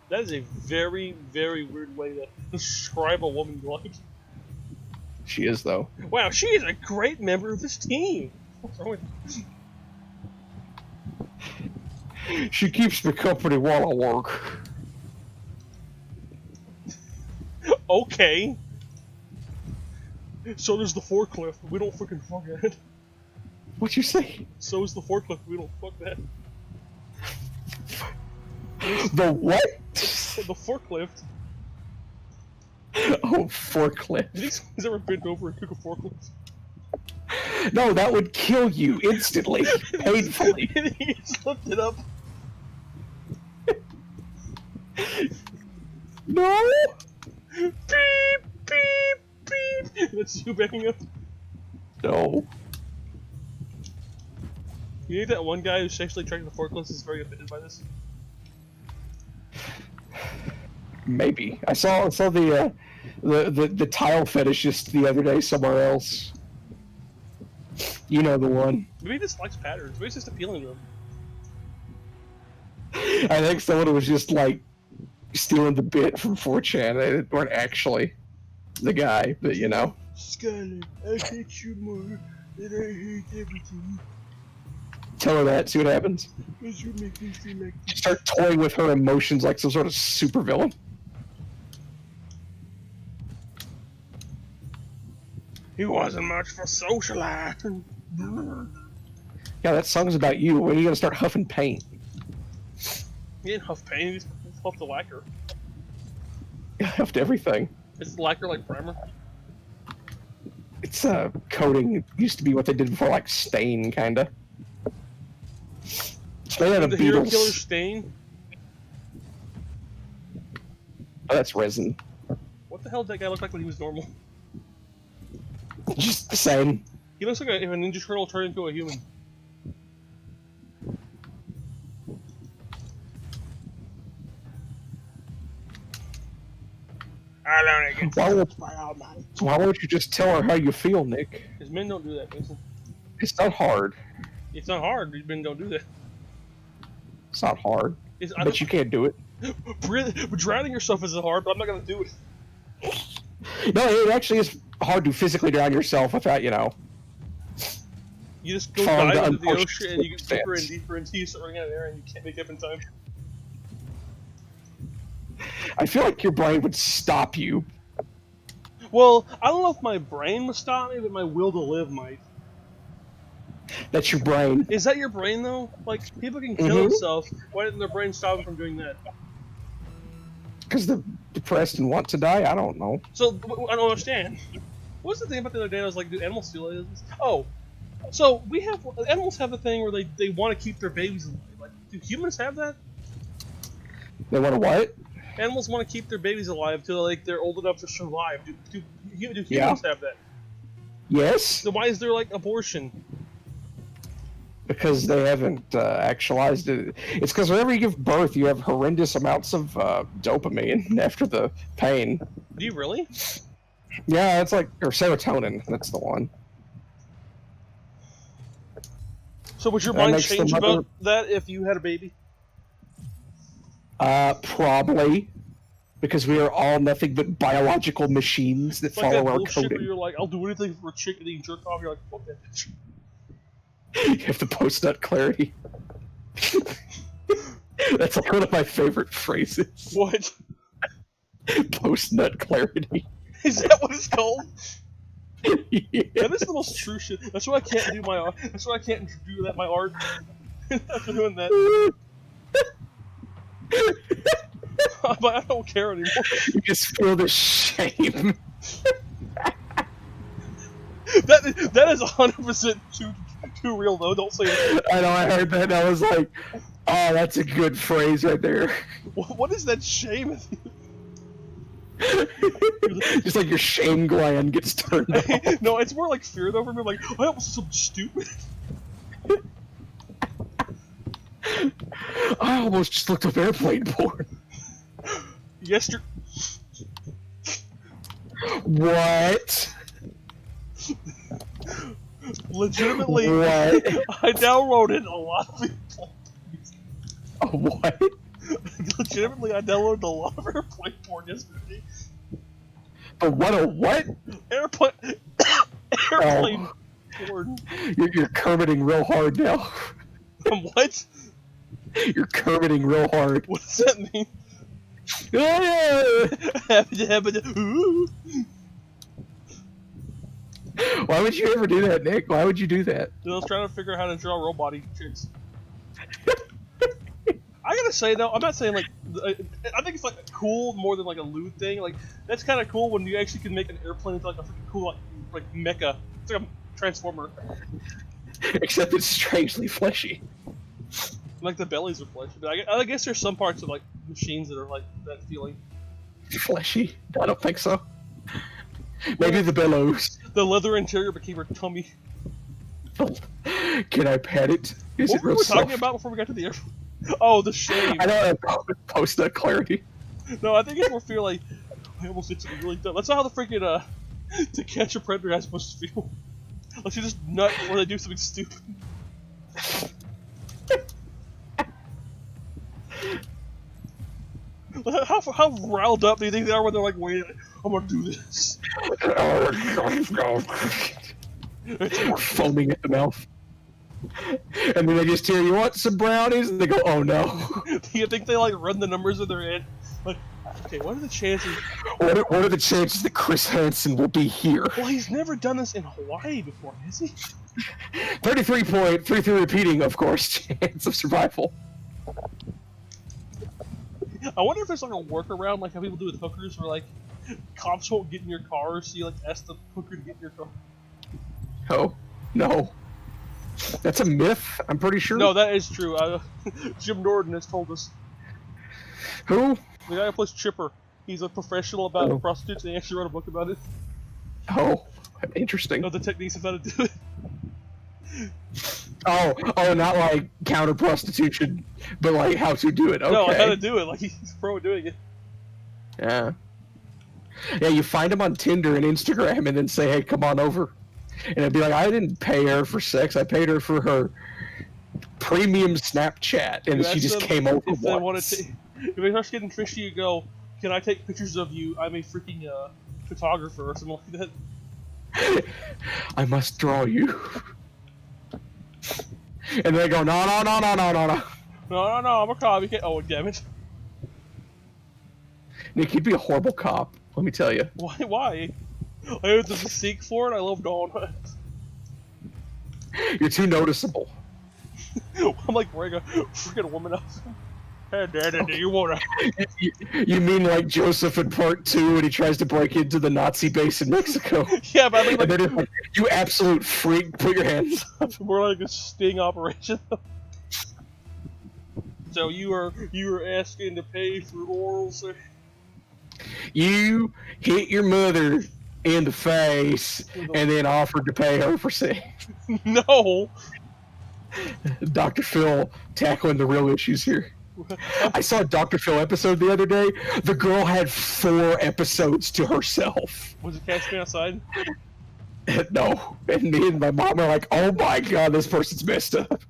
That is a very, very weird way to describe a woman like. She is, though. Wow, she is a great member of this team. What's wrong with She keeps me company while I work. Okay. So does the forklift. We don't fucking fuck that. What'd you say? So is the forklift. We don't fuck that. The what? The forklift. Oh, forklift. You think someone's ever bent over and took a forklift? No, that would kill you instantly, painfully. He just lifted up. No! Beep, beep, beep. That's you backing up. No. You think that one guy who's sexually attracted to forklifts is very offended by this? Maybe. I saw the tile fetishist the other day somewhere else. You know the one. Maybe he just likes patterns. Maybe it's just appealing to him. I think someone was just like stealing the bit from 4chan. They weren't actually the guy, but you know. Skyler, I hate you more than I hate everything. Tell her that, see what happens. Cause you make me feel like Start toying with her emotions like some sort of supervillain. he wasn't much for socializing. Yeah, that song's about you. When are you gonna start huffing paint? He didn't huff paint, he just huffed the lacquer. You huffed everything. Is lacquer like primer? It's coating. It used to be what they did before, like stain, kinda. It's made out of The hero beetles. killer stain? Oh, that's resin. What the hell did that guy look like when he was normal? Just the same. He looks like if a Ninja Turtle turned into a human. I learned it gets by all night. Why won't you just tell her how you feel, Nick? Because men don't do that, Mason. It's not hard. It's not hard, men don't do that. It's not hard. It's, But you can't do it. Drowning yourself isn't hard, but I'm not gonna do it. No, it actually is hard to physically drown yourself without, you know. You just go Fall dive into into the ocean and you get unfortunate deeper and circumstance. deeper until you start running out of air and you can't make up in time. I feel like your brain would stop you. Well, I don't know if my brain would stop me, but my will to live might. That's your brain. Is that your brain though? Like, people can kill themselves. Why didn't their brain stop them from doing that? Because they're depressed and want to die? I don't know. So, I don't understand. What was the thing about the other day? I was like, do animals feel like this? Oh, so animals have a thing where they want to keep their babies alive. Like, do humans have that? They want to what? Animals want to keep their babies alive till like they're old enough to survive. Do humans have that? Yes. So why is there like abortion? Because they haven't actualized it. It's because whenever you give birth, you have horrendous amounts of dopamine after the pain. Do you really? Yeah, it's like, or serotonin. That's the one. So would your That mind makes the change mother- about that if you had a baby? Probably. Because we are all nothing but biological machines that It's like follow that our bullshit where coding. you're like, I'll do anything for a chicken eating jerk off. You're like, fuck that bitch. You have the post-nut clarity. That's like one of my favorite phrases. What? Post-nut clarity. Is that what it's called? Yeah. That is the most true shit. That's why I can't do my art. That's why I can't do that my art. After doing that. But I don't care anymore. You just feel the shame. That is 100% too real though. Don't say it. I know, I heard that and I was like, oh, that's a good phrase right there. What is that shame? Just like your shame gland gets turned off. No, it's more like fear over me. Like, I almost something stupid. I almost just looked up airplane porn. Yesterday. What? Legitimately, What? I downloaded a lot of people. What? Legitimately, I downloaded a lot of airplane porn yesterday. But what a what? Airplane porn. You're curveting real hard now. What? You're curveting real hard. What does that mean? Ah! Why would you ever do that, Nick? Why would you do that? I was trying to figure out how to draw robot-y chicks. I gotta say though, I'm not saying like, I think it's like cool more than like a lewd thing. Like that's kind of cool when you actually can make an airplane into like a freaking cool like mecha. It's like a transformer. Except it's strangely fleshy. Like the bellies are fleshy. But I guess there's some parts of like machines that are like that feeling. Fleshy? I don't think so. Maybe the bellows. The leather interior became her tummy. Can I pat it? Is What it were real we soft? talking about before we got to the airplane? Oh, the shame. I don't have post that clarity. No, I think it's more feel like I almost did something really dumb. That's not how the freaking To Catch a Predator guy's supposed to feel. Like you just nut or they do something stupid. How riled up do you think they are when they're like, wait, I'm gonna do this? Foaming at the mouth. And then they just hear, you want some brownies? And they go, oh no. Do you think they like run the numbers in their head? Like, okay, what are the chances? What are the chances that Chris Hansen will be here? Well, he's never done this in Hawaii before, has he? 33.33 repeating, of course, chance of survival. I wonder if there's like a workaround, like how people do with hookers, where like cops won't get in your car, so you like ask the hooker to get in your car. Oh, no. That's a myth, I'm pretty sure. No, that is true. Jim Norton has told us. Who? The guy who plays Chipper. He's a professional about prostitutes, and he actually wrote a book about it. Oh, interesting. Know the techniques of how to do it. Oh, not like counter prostitution, but like how to do it. Okay. No, like how to do it. Like he's pro at doing it. Yeah. Yeah, you find him on Tinder and Instagram, and then say, "Hey, come on over," and it'd be like, "I didn't pay her for sex. I paid her for her premium Snapchat, and she just came over if they once." if they start getting fishy, you go, "Can I take pictures of you? I'm a freaking photographer or something like that." I must draw you. And they go, no. No, I'm a cop. You can't. Oh, damn it. Nick, you'd be a horrible cop. Let me tell you. Why? I have to seek for it. I love Dawn. You're too noticeable. I'm like wearing a freaking woman out. Hey, Daddy, do you wanna? You mean like Joseph in Part 2 when he tries to break into the Nazi base in Mexico? Yeah, but I think and they're just like, you absolute freak, put your hands up. We're like a sting operation. So you were asking to pay for oral sex? You hit your mother in the face and then offered to pay her for sex. No. Dr. Phil tackling the real issues here. I saw a Dr. Phil episode the other day. The girl had 4 episodes to herself. Was it Catch Me Outside? No. And me and my mom are like, oh my god, this person's messed up.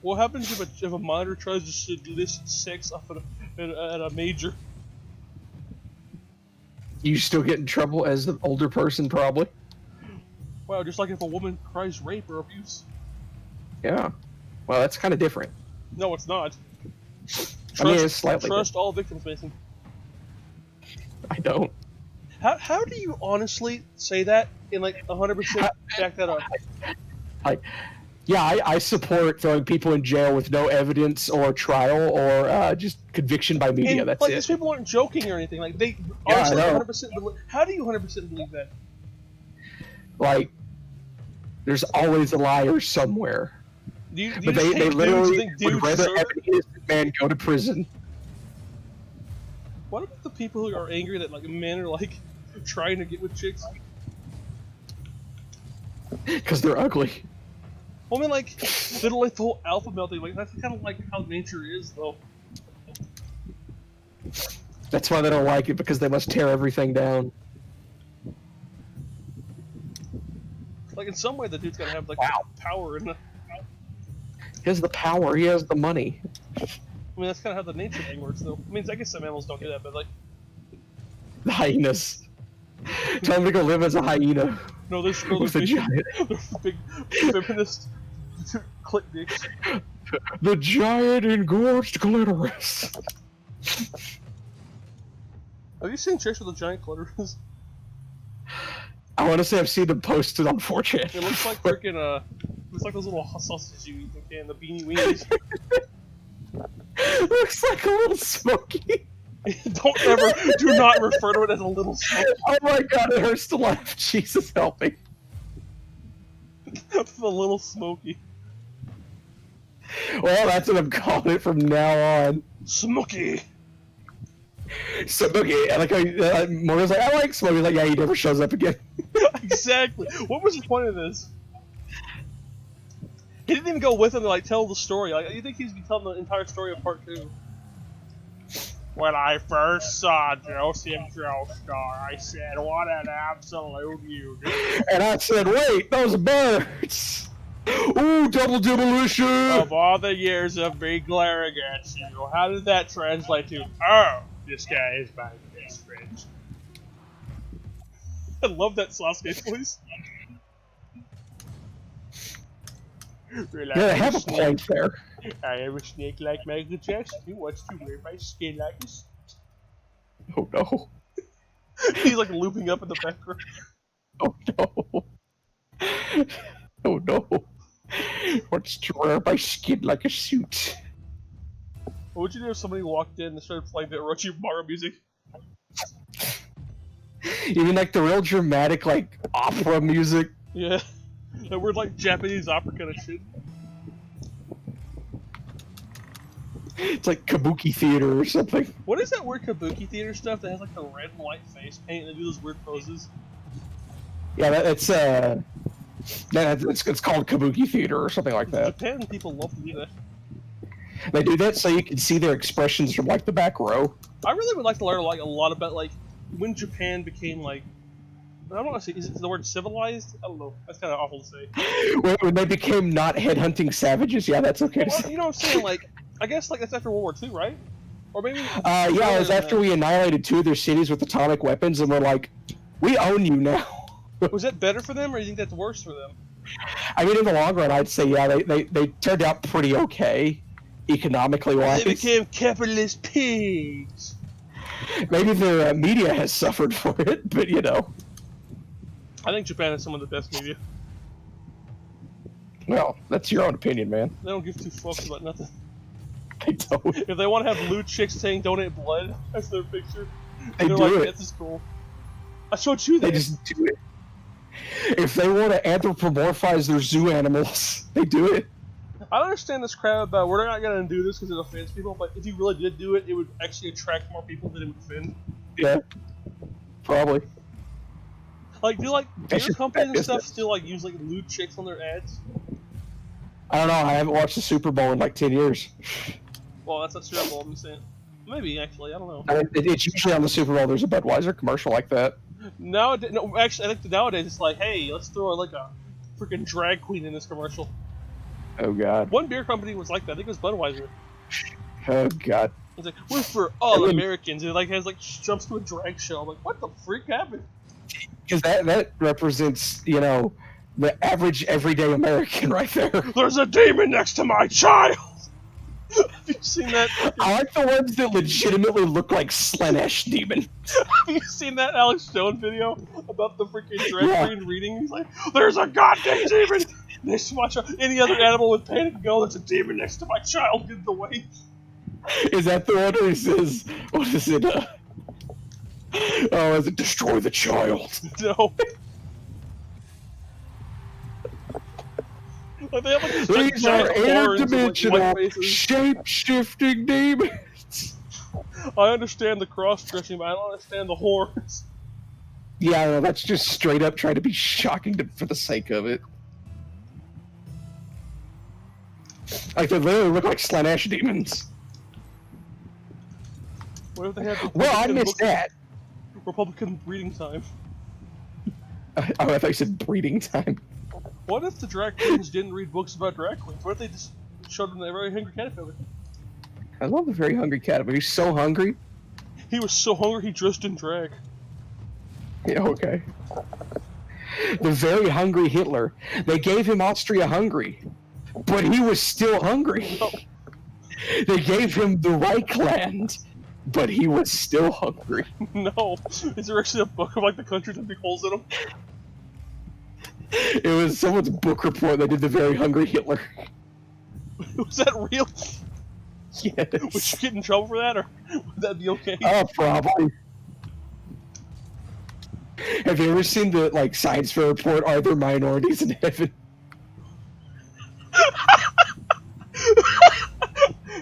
What happens if a minor tries to solicit sex off at a major? You still get in trouble as an older person, probably. Wow, just like if a woman cries rape or abuse. Yeah. Well, that's kind of different. No, it's not. I mean, it's slightly trust all victims, Mason. I don't. How do you honestly say that and like 100% back that up? Yeah, I support throwing people in jail with no evidence or trial or just conviction by media. And, that's like, it. These people aren't joking or anything. Like they Yeah, honestly I know. 100%. How do you 100% believe that? Like, there's always a liar somewhere. Do you But just they think literally dudes would rather deserve have it? an innocent man go to prison. What about the people who are angry that like men are like trying to get with chicks? Because they're ugly. Well, I mean, like they're like the whole alpha male thing. Like that's kind of like how nature is, though. That's why they don't like it, because they must tear everything down. Like in some way, the dude's gotta have like power and. He has the power, he has the money. I mean, that's kind of how the nature thing works, though. I mean, I guess some animals don't do that, but like. The hyenas. Tell him to go live as a hyena. No, they're With a giant. big feminist click dicks. The giant engorged clitoris. Have you seen chicks with a giant clitoris? I want to say I've seen them posted on 4chan. It looks like freaking looks like those little sausages you eat in the beanie weenies. Looks like a little smoky. Do not refer to it as a little smoky. Oh my god, it hurts to laugh. Jesus help me. The little smoky. Well, that's what I'm calling it from now on. Smoky. Smoky. Like, Morgan's like, I like Smoky. Like, yeah, he never shows up again. Exactly. What was the point of this? He didn't even go with him to like tell the story. Like, you think he's be telling the entire story of part 2? When I first saw Joseph Joestar, I said, "What an absolute beauty!" And I said, "Wait, those birds! Ooh, double demolition!" Of all the years of me glaring at you, how did that translate to? Oh, this guy is my best friend. I love that Sasuke voice. Yeah, I have a point there. I am a snake like Michael Jackson who wants to wear my skin like a suit. Oh no. He's like looping up in the background. Oh no. Oh no. Wants to wear my skin like a suit. What would you do if somebody walked in and started playing the Orochimaru music? You mean like the real dramatic, like, opera music? Yeah. That weird, like, Japanese opera kind of shit. It's like kabuki theater or something. What is that weird kabuki theater stuff that has like the red and white face paint and they do those weird poses? Yeah, it's called kabuki theater or something like that. Japan people love to do that. They do that so you can see their expressions from like the back row. I really would like to learn like a lot about like when Japan became like, I don't want to say, is it the word civilized? I don't know. That's kind of awful to say. When they became not headhunting savages, yeah, that's okay to say. You know what I'm saying? Like, I guess like that's after World War II, right? Or maybe. Yeah, it was after we annihilated 2 of their cities with atomic weapons, and we're like, we own you now. Was that better for them, or do you think that's worse for them? I mean, in the long run, I'd say yeah, they turned out pretty okay, economically wise. They became capitalist pigs. Maybe their media has suffered for it, but you know. I think Japan has some of the best media. Well, that's your own opinion, man. They don't give 2 fucks about nothing. They don't. If they want to have lewd chicks saying "donate blood" as their picture, they do like, it. This is cool. I showed you that. They just do it. If they want to anthropomorphize their zoo animals, they do it. I understand this crap about we're not gonna do this because it offends people, but if you really did do it, it would actually attract more people than it would offend. Yeah, probably. Like, do like beer companies and stuff still like use like lewd chicks on their ads? I don't know. I haven't watched the Super Bowl in like 10 years. Well, that's not Super Bowl. I'm saying maybe actually. I don't know. It's usually on the Super Bowl. There's a Budweiser commercial like that. Nowadays, no, actually, I think nowadays it's like, hey, let's throw like a freaking drag queen in this commercial. Oh god. One beer company was like that. I think it was Budweiser. Oh god. It's like, we're for all Americans. It like has like jumps to a drag show. I'm like, what the freak happened? Because that represents, you know, the average everyday American right there. There's a demon next to my child. Have you seen that? I like the ones that legitimately look like Slanesh demon. Have you seen that Alex Stone video about the freaking drag queen reading? He's like, there's a goddamn demon next to my child. Any other animal would panic and go, there's a demon next to my child. Get the way. Is that the one where he says, what is it? Oh, is it destroy the child? No. Like they have like these are interdimensional, shape-shifting demons. I understand the cross-dressing, but I don't understand the horns. Yeah, no, that's just straight up trying to be shocking for the sake of it. Like, they literally look like Slanesh demons. What if they have well, I missed that. Republican breeding time. Oh, I thought you said breeding time. What if the drag queens didn't read books about drag queens? What if they just showed them the Very Hungry Caterpillar? I love the Very Hungry Caterpillar. He's so hungry. He was so hungry he dressed in drag. Yeah, okay. The Very Hungry Hitler. They gave him Austria-Hungary, but he was still hungry. No. They gave him the Reichland, but he was still hungry. No. Is there actually a book of like the countries with big holes in them? It was someone's book report. They did the Very Hungry Hitler. Was that real? Yes. Would you get in trouble for that, or would that be okay? Oh, probably. Have you ever seen the like science fair report? Are there minorities in heaven?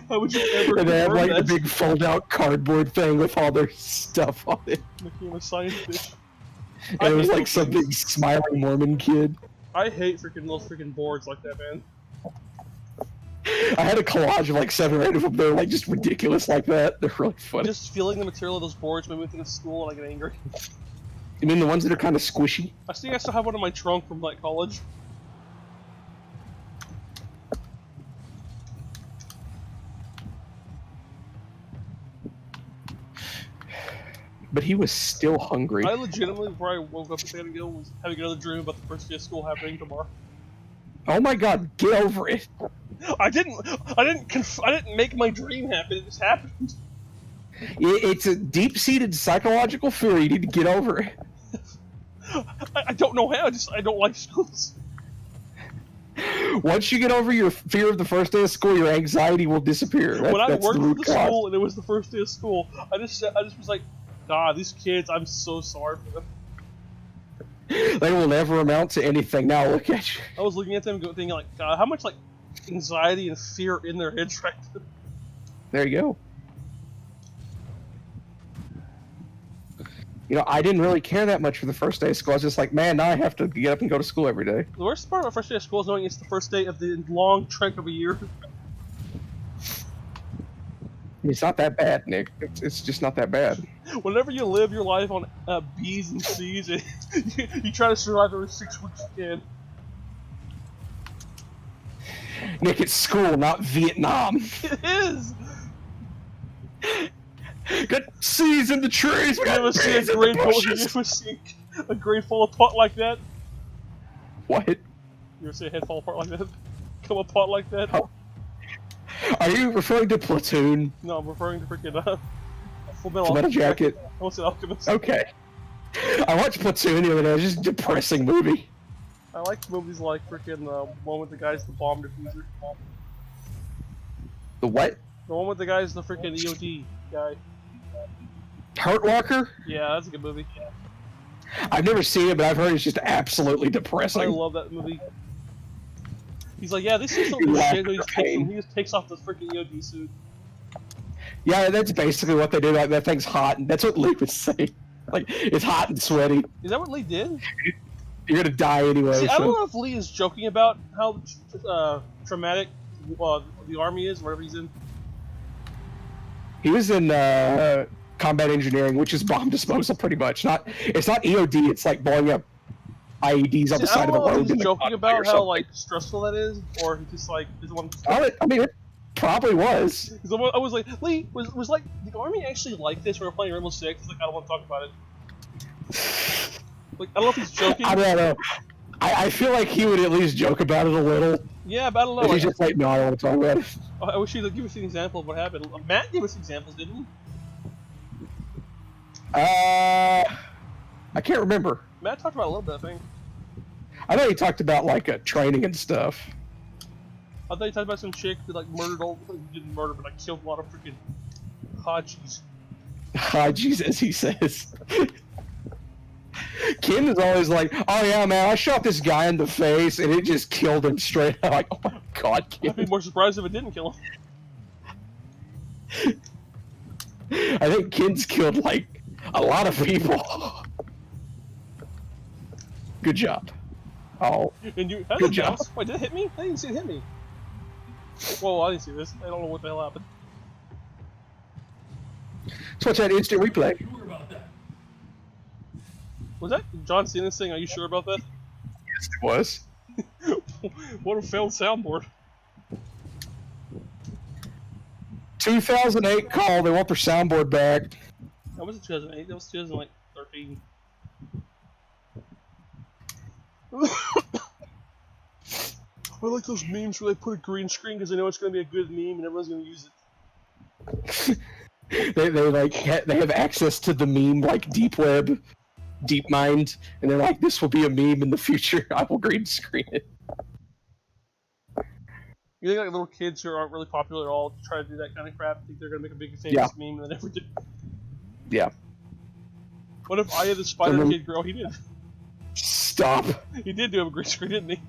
How would you ever? And they have like that? a big fold-out cardboard thing with all their stuff on it. Making a science bitch. And it was like some big smiling Mormon kid. I hate freaking those freaking boards like that, man. I had a collage of like 7 or 8 of them. They're like just ridiculous like that. They're really funny. Just feeling the material of those boards made me think of school and I get angry. You mean the ones that are kind of squishy? I think I still have one in my trunk from like college. But he was still hungry. I legitimately, before I woke up a second ago, was having another dream about the first day of school happening tomorrow. Oh my god, get over it! I didn't make my dream happen. It just happened. It's a deep-seated psychological fear. You need to get over it. I don't know how. I don't like schools. Once you get over your fear of the first day of school, your anxiety will disappear. When I worked for the school and it was the first day of school, I just was like, God, these kids, I'm so sorry for them. They will never amount to anything. Now look at you. I was looking at them thinking like, God, how much like anxiety and fear in their heads right now. There you go. You know, I didn't really care that much for the first day of school. I was just like, man, now I have to get up and go to school every day. The worst part about first day of school is knowing it's the first day of the long trek of a year. It's not that bad, Nick. It's just not that bad. Whenever you live your life on B's and C's, you try to survive every 6 weeks you can. Nick, it's school, not Vietnam. It is! Got C's in the trees. We You got ever see a B's in grade the full? You bushes. ever see a grade fall apart like that? What? You ever see a head fall apart like that? Come apart like that? Oh. Are you referring to Platoon? No, I'm referring to freaking Full Metal Jacket. I almost said Alchemist. Okay. I watched Platoon the other day. It was just a depressing movie. I like movies like freaking one with the guy's the bomb diffuser. The what? The one with the guy's the freaking EOD guy. Hurt Locker? Yeah, that's a good movie. I've never seen it, but I've heard it's just absolutely depressing. I love that movie. He's like, yeah, this is something shit. He just takes off the freaking EOD suit. Yeah, that's basically what they do. Like, that thing's hot, and that's what Lee was saying. Like, it's hot and sweaty. Is that what Lee did? You're gonna die anyway. See, I don't know if Lee is joking about how traumatic the army is, wherever he's in. He was in combat engineering, which is bomb disposal, pretty much. It's not EOD. It's like blowing up IEDs on the side of the road. I don't know if he's joking about how like stressful that is, or he just like is one. I mean, it probably was. Because I was like, Lee, was like the army actually like this when we were playing Rainbow Six? He's like, I don't want to talk about it. Like, I don't know if he's joking. I don't know. I feel like he would at least joke about it a little. Yeah, but I don't know. But he's just like, no, I don't want to talk about it. I wish he'd give us an example of what happened. Matt gave us examples, didn't he? I can't remember. Matt talked about a little bit, I think. I know he talked about like training and stuff. I thought he talked about some chick who like murdered didn't murder, but like killed a lot of freaking Hajis. Hajis, as he says. Ken is always like, oh yeah, man, I shot this guy in the face and it just killed him straight up. Like, oh my god, Ken. I'd be more surprised if it didn't kill him. I think Ken's killed like a lot of people. Good job. Oh, And you, good job. Wait, did it hit me? I didn't see it hit me. Whoa, I didn't see this. I don't know what the hell happened. Let's watch that instant replay. Was that John Cena saying, are you sure about that? Yes, it was. What a failed soundboard. 2008 call. They want their soundboard back. That wasn't 2008, that was 2013. I like those memes where they put a green screen because they know it's going to be a good meme and everyone's going to use it. they like they have access to the meme like deep web. DeepMind, and they're like, "This will be a meme in the future. I will green screen it." You think like little kids who aren't really popular at all try to do that kind of crap? Think they're gonna make a big famous meme and they never do? Yeah. What if Aya the Spider Kid girl? He did. Stop. He did do a green screen, didn't he?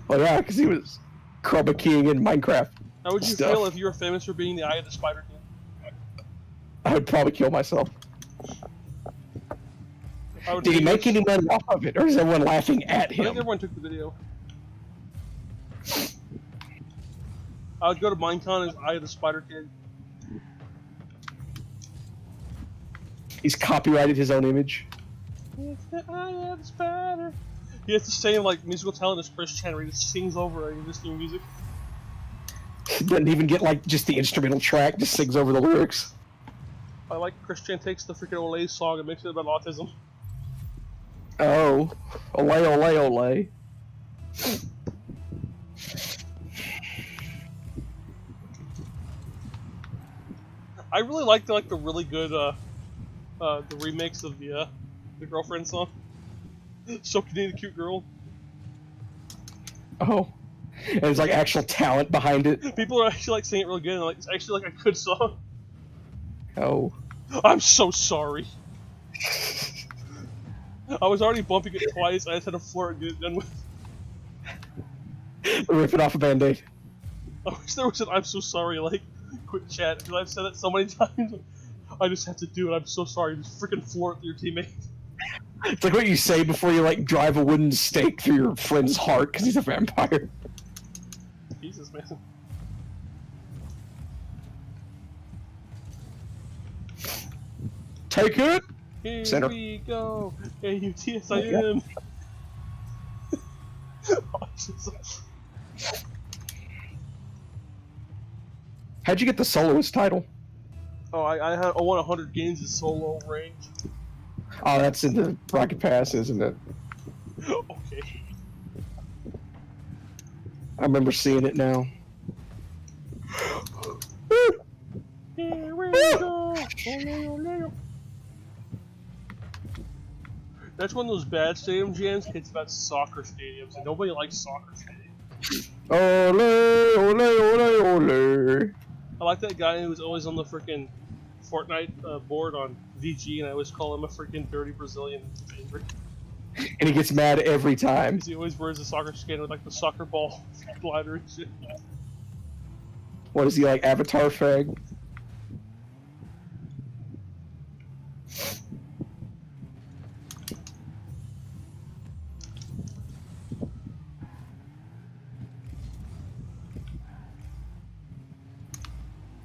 Well, yeah, because he was chroma keying in Minecraft. How would you feel if you were famous for being the Eye of the Spider Kid? I would probably kill myself. Did he make any money off of it, or is everyone laughing at him? I think everyone took the video. I would go to Minecon as Eye of the Spider Kid. He's copyrighted his own image. It's the Eye of the Spider. He has the same like musical talent as Chris Chan, where he just sings over existing music. He doesn't even get like just the instrumental track, just sings over the lyrics. I like Chris Chan takes the freaking Olay song and makes it about autism. Oh, Olay. I really like the really good the remix of the girlfriend song. So Canadian cute girl. Oh, and there's like actual talent behind it. People are actually like singing it really good, and like it's actually like a good song. Oh, I'm so sorry. I was already bumping it twice. I just had to flirt and get it done with. Rip it off a band-aid. I wish there was an "I'm so sorry" like quick chat, because I've said it so many times. I just have to do it. I'm so sorry. Just freaking flirt with your teammate. It's like what you say before you like drive a wooden stake through your friend's heart because he's a vampire. Jesus, man. Take it. Here Center. we go. AUTSIM. How'd you get the soloist title? Oh, I won 100 games of solo range. Oh, that's in the Rocket Pass, isn't it? Okay. I remember seeing it now. Here we go. That's one of those bad stadium jams. It's about soccer stadiums, and nobody likes soccer stadiums. Ole, ole, ole, ole. I like that guy who was always on the freaking Fortnite board on VG, and I always call him a freaking dirty Brazilian. And he gets mad every time. Because he always wears a soccer skin with like the soccer ball glider and shit. What is he, like, Avatar fag?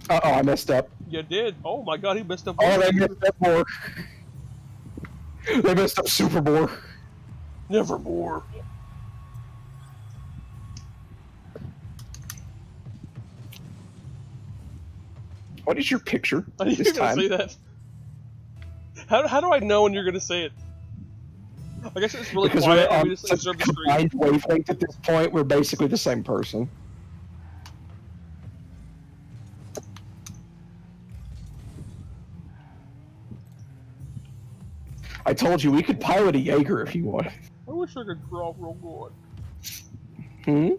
Uh-oh, I messed up. You did? Oh my god, he messed up. Oh, they messed up more. They messed up super more. Nevermore. What is your picture I knew you were gonna say that. How do I know when you're gonna say it? I guess it's really because quiet. we're And on we just such observe a the screen. combined wavelength at this point. We're basically the same person. I told you we could pilot a Jaeger if you want. I wish I could draw real good. Hmm?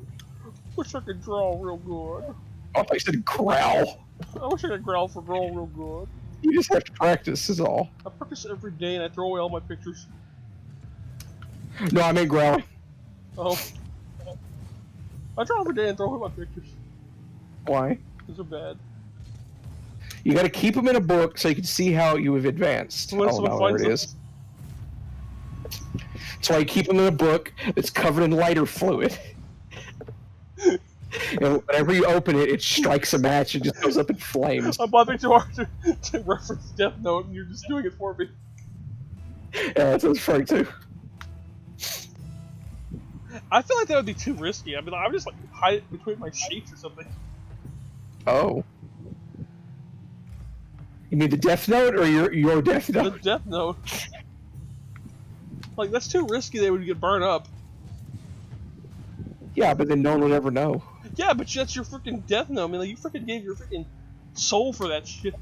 Wish I could draw real good. Oh, I said growl. I wish I could growl for draw real good. You just have to practice, is all. I practice every day and I throw away all my pictures. No, I meant growling. Oh. I draw every day and throw away my pictures. Why? These are bad. You gotta keep them in a book so you can see how you have advanced. What if Oh, someone no, there finds it them? is. That's why you keep them in a book that's covered in lighter fluid. And whenever you open it, it strikes a match and just goes up in flames. I'm bothering too hard to reference Death Note and you're just doing it for me. Yeah, that's funny too. I feel like that would be too risky. I mean, I would just like hide it between my sheets or something. Oh. You mean the Death Note or your Death The Note? Death Note. Like, that's too risky, they would get burned up. Yeah, but then no one would ever know. Yeah, but that's your freaking Death Note. I mean, like, you freaking gave your freaking soul for that shit.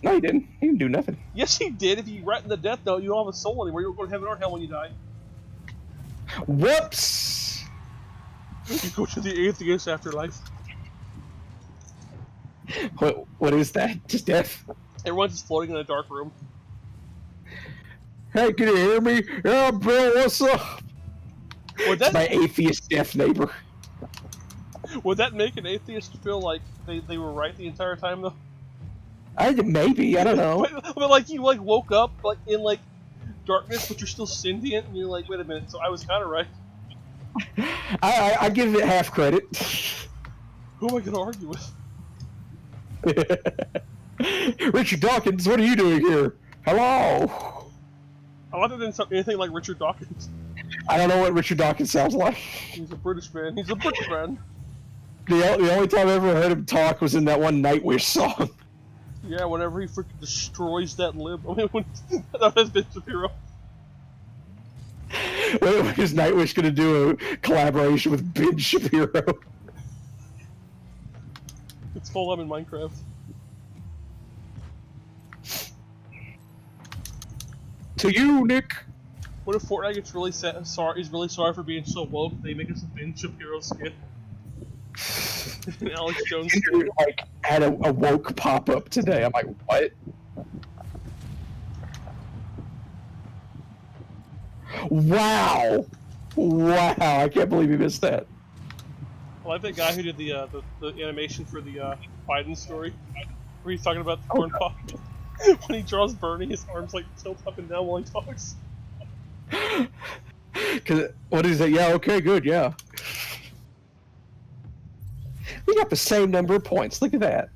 No, he didn't. He didn't do nothing. Yes, he did. If you write in the death note, you don't have a soul anymore. You're going to heaven or hell when you die. Whoops! You go to the atheist afterlife. What is that? Just death? Everyone's just floating in a dark room. Hey, can you hear me? Yeah, Bill, what's up? It's my atheist deaf neighbor. Would that make an atheist feel like they were right the entire time, though? Maybe, I don't know. But like, you like woke up like in like darkness, but you're still sentient, and you're like, wait a minute, so I was kind of right. I give it half credit. Who am I gonna argue with? Richard Dawkins, what are you doing here? Hello. I like that didn't sound anything like Richard Dawkins. I don't know what Richard Dawkins sounds like. He's a British man. He's a British man. The only time I ever heard him talk was in that one Nightwish song. Yeah, whenever he freaking destroys that lib. I mean, that has been Shapiro. When is Nightwish gonna do a collaboration with Ben Shapiro? It's full on in Minecraft. To you, Nick. What if Fortnite gets really sorry? He's really sorry for being so woke. They make us a Ben Shapiro skin. And Alex Jones skin. Like had a woke pop up today. I'm like, what? Wow! Wow! I can't believe you missed that. I like that guy who did the animation for the Biden story, where he's talking about the corn pop. When he draws Bernie, his arms like tilt up and down while he talks. Cause what is it? Yeah. Okay. Good. Yeah. We got the same number of points. Look at that.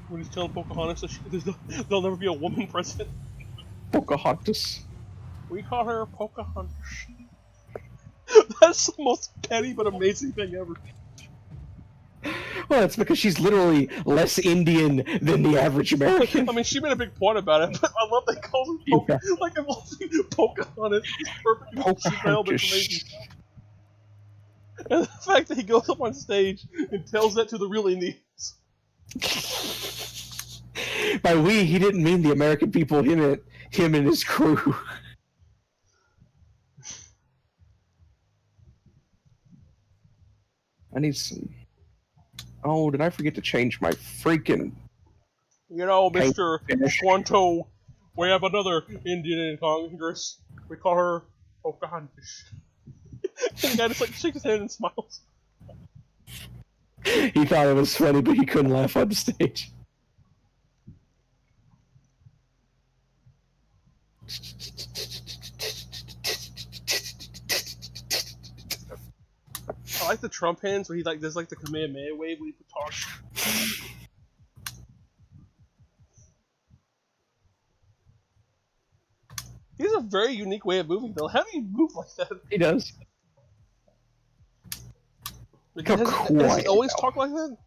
When he's telling Pocahontas that there'll never be a woman president. Pocahontas. We call her Pocahontas. That's the most petty but amazing thing ever. Well, it's because she's literally less Indian than the average American. I mean, she made a big point about it, but I love that calls her like I'm Pocahontas. It's perfect. She's my helmet, amazing. And the fact that he goes up on stage and tells that to the real Indians. By we, he didn't mean the American people, him and his crew. I need some... Oh, did I forget to change my freaking... You know, Mr. Swanto, we have another Indian in Congress. We call her Pocahontas. And the guy just like shakes his hand and smiles. He thought it was funny, but he couldn't laugh on stage. I like the Trump hands where he like does like the Kamehameha wave when he talks. He has a very unique way of moving though. How do you move like that? He does. Like, does he always talk like that?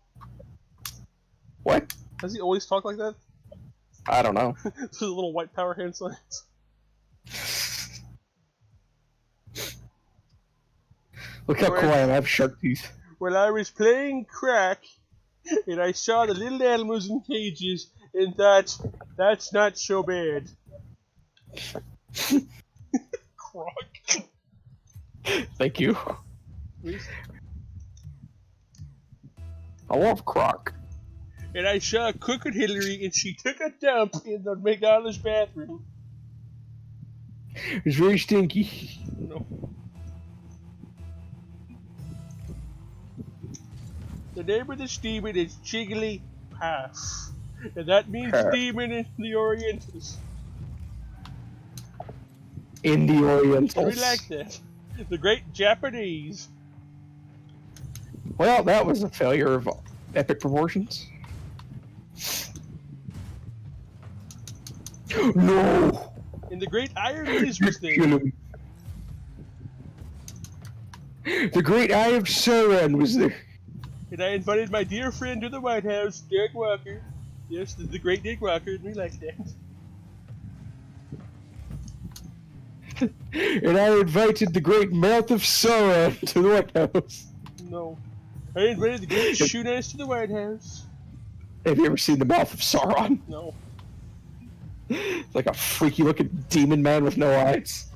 What? Does he always talk like that? I don't know. Those little white power hand signs. Look how cool I am. I have shark teeth. When I was playing crack, and I saw the little animals in cages, and thought, that's not so bad. Croc. Thank you. Please. I love Croc. And I saw Crooked Hillary, and she took a dump in the McDonald's bathroom. It was very stinky. No. The name of this demon is Jiggly Pass, and that means demon in the Orientals. In the Orientals. We like that. The great Japanese. Well, that was a failure of epic proportions. No! And the great Iron Maze was there. The great Eye of Sauron was there. And I invited my dear friend to the White House, Derek Walker. Yes, the great Derek Walker, and we like that. And I invited the great Mouth of Sauron to the White House. No. I invited the great shoe-nice to the White House. Have you ever seen the mouth of Sauron? No. It's like a freaky-looking demon man with no eyes.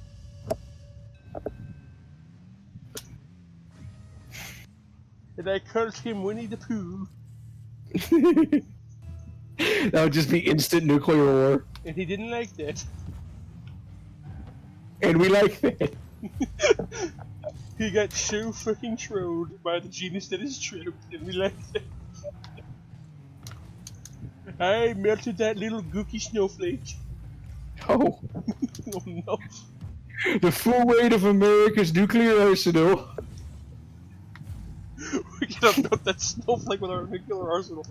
And I called him Winnie the Pooh. That would just be instant nuclear war. And he didn't like that. And we like that. He got so fucking trolled by the genius that is trapped, and we liked it. I melted that little gooky snowflake. Oh. Oh no. The full weight of America's nuclear arsenal. We gotta melt that snowflake with our nuclear arsenal.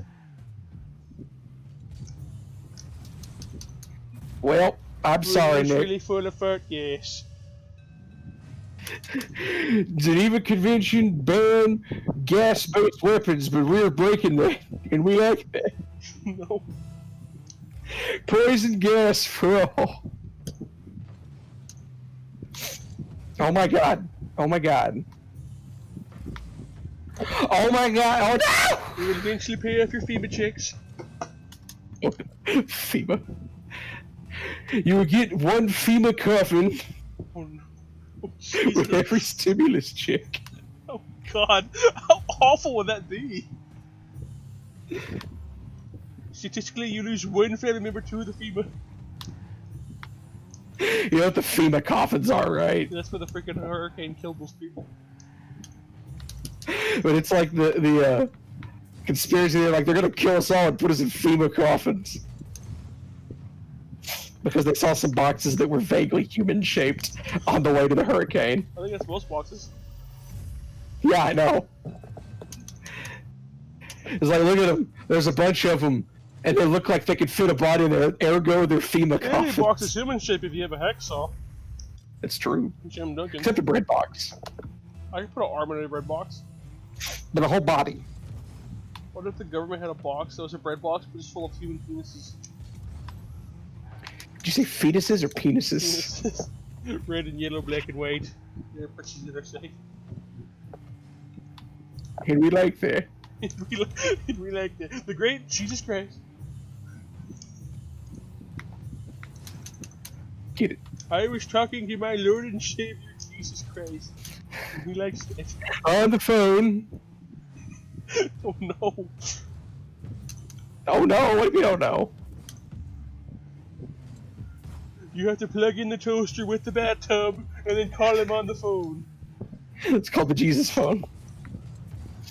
Well, I'm sorry, It's Nick. really full of fart gas. Geneva Convention ban gas-based weapons, but we're breaking that, and we like that. No. Poison gas for all. Oh my god. Oh my god. Oh my god. Oh no! We will eventually pay off your FEMA checks. FEMA. You will get one FEMA coffin Oh no. Oh, with every stimulus check. Oh god. How awful would that be? Statistically, you lose one family member to the FEMA. You know what the FEMA coffins are, right? That's where the freaking hurricane killed those people. But it's like the conspiracy. They're like, they're gonna kill us all and put us in FEMA coffins because they saw some boxes that were vaguely human-shaped on the way to the hurricane. I think that's most boxes. Yeah, I know. It's like, look at them. There's a bunch of them, and they look like they could fit a body in there. Ergo, they're FEMA Any coffins. box is human shape if you have a hacksaw. It's true. Jim Duncan. Except a bread box. I could put an arm in a bread box. But a whole body. What if the government had a box that was a bread box but just full of human penises? Did you say fetuses or penises? Penises. Red and yellow, black and white. They're pictures that are safe. And we like that. we like that. The great Jesus Christ. Get it. I was talking to my Lord and Savior Jesus Christ. He likes it. On the phone. Oh no. Oh no, what if you don't know? You have to plug in the toaster with the bathtub and then call him on the phone. It's called the Jesus phone.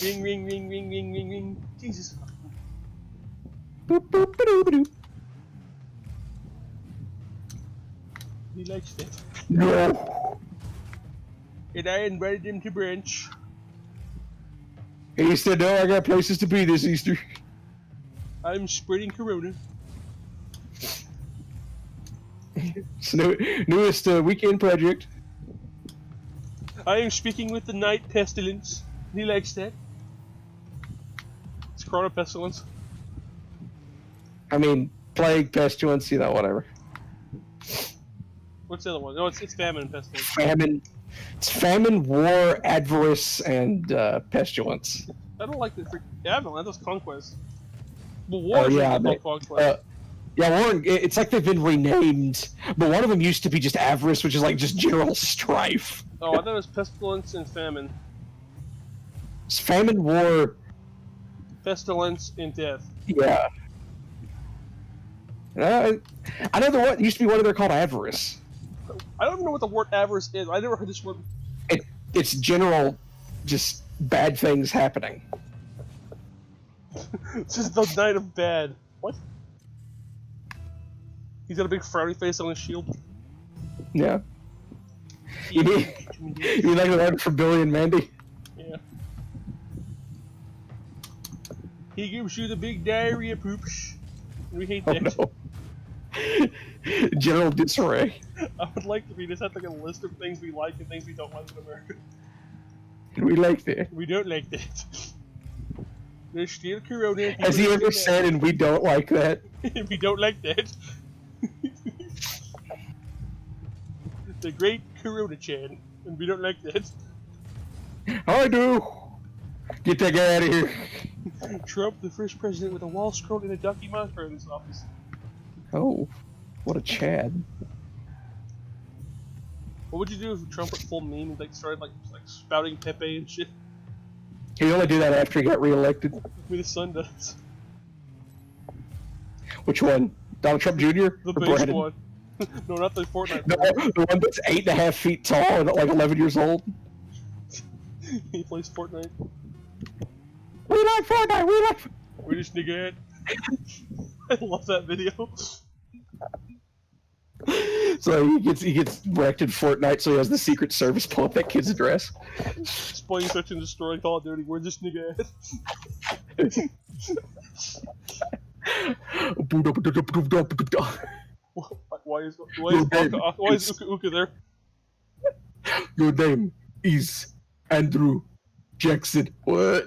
Ring, ring, ring, ring, ring, ring, ring. Jesus. Boop, boop, ba-doo, ba-doo. He likes it. No. And I invited him to brunch. And he said, no, I got places to be this Easter. I'm spreading corona. It's the newest weekend project. I am speaking with the night pestilence. He likes that. It's corona pestilence. I mean, plague, pestilence, you know, whatever. What's the other one? No, it's famine and pestilence. Famine. It's famine, war, avarice, and pestilence. I don't like the freaking famine. That's conquest. Well, war is yeah, not conquest. Yeah, war. It's like they've been renamed, but one of them used to be just avarice, which is like just general strife. Oh, I thought it was pestilence and famine. It's famine, war. Pestilence and death. Yeah. I know the one used to be one of them called avarice. I don't even know what the word avarice is. I never heard this word. It's general, just bad things happening. It's just the night of bad. What? He's got a big frowny face on his shield. Yeah. You mean like the one from Billy and Mandy? Yeah. He gives you the big diarrhea poops. We hate that. Oh no. General disarray. I would like to be just have like a list of things we like and things we don't like in America. We like that. We don't like that. There's still corona. Has he ever said, and we don't like that? We don't like that. The great Corona Chan, and we don't like that. I do. Get that guy out of here. Trump, the first president with a wall scroll and a ducky mantra in his office. Oh, what a Chad. What would you do if Trump went full meme and like started like spouting Pepe and shit? He only did that after he got reelected. I mean, his son does. Which one? Donald Trump Jr.? The base one. No, not the Fortnite No, one. the one that's 8.5 feet tall and like 11 years old. He plays Fortnite. We like Fortnite, we like... We just nigga it. I love that video. So he gets wrecked in Fortnite, so he has the Secret Service pull up that kid's address. Playing search and destroy Call of Duty. Where's this nigga at? Why is Uka Uka there? Your name is Andrew Jackson. What?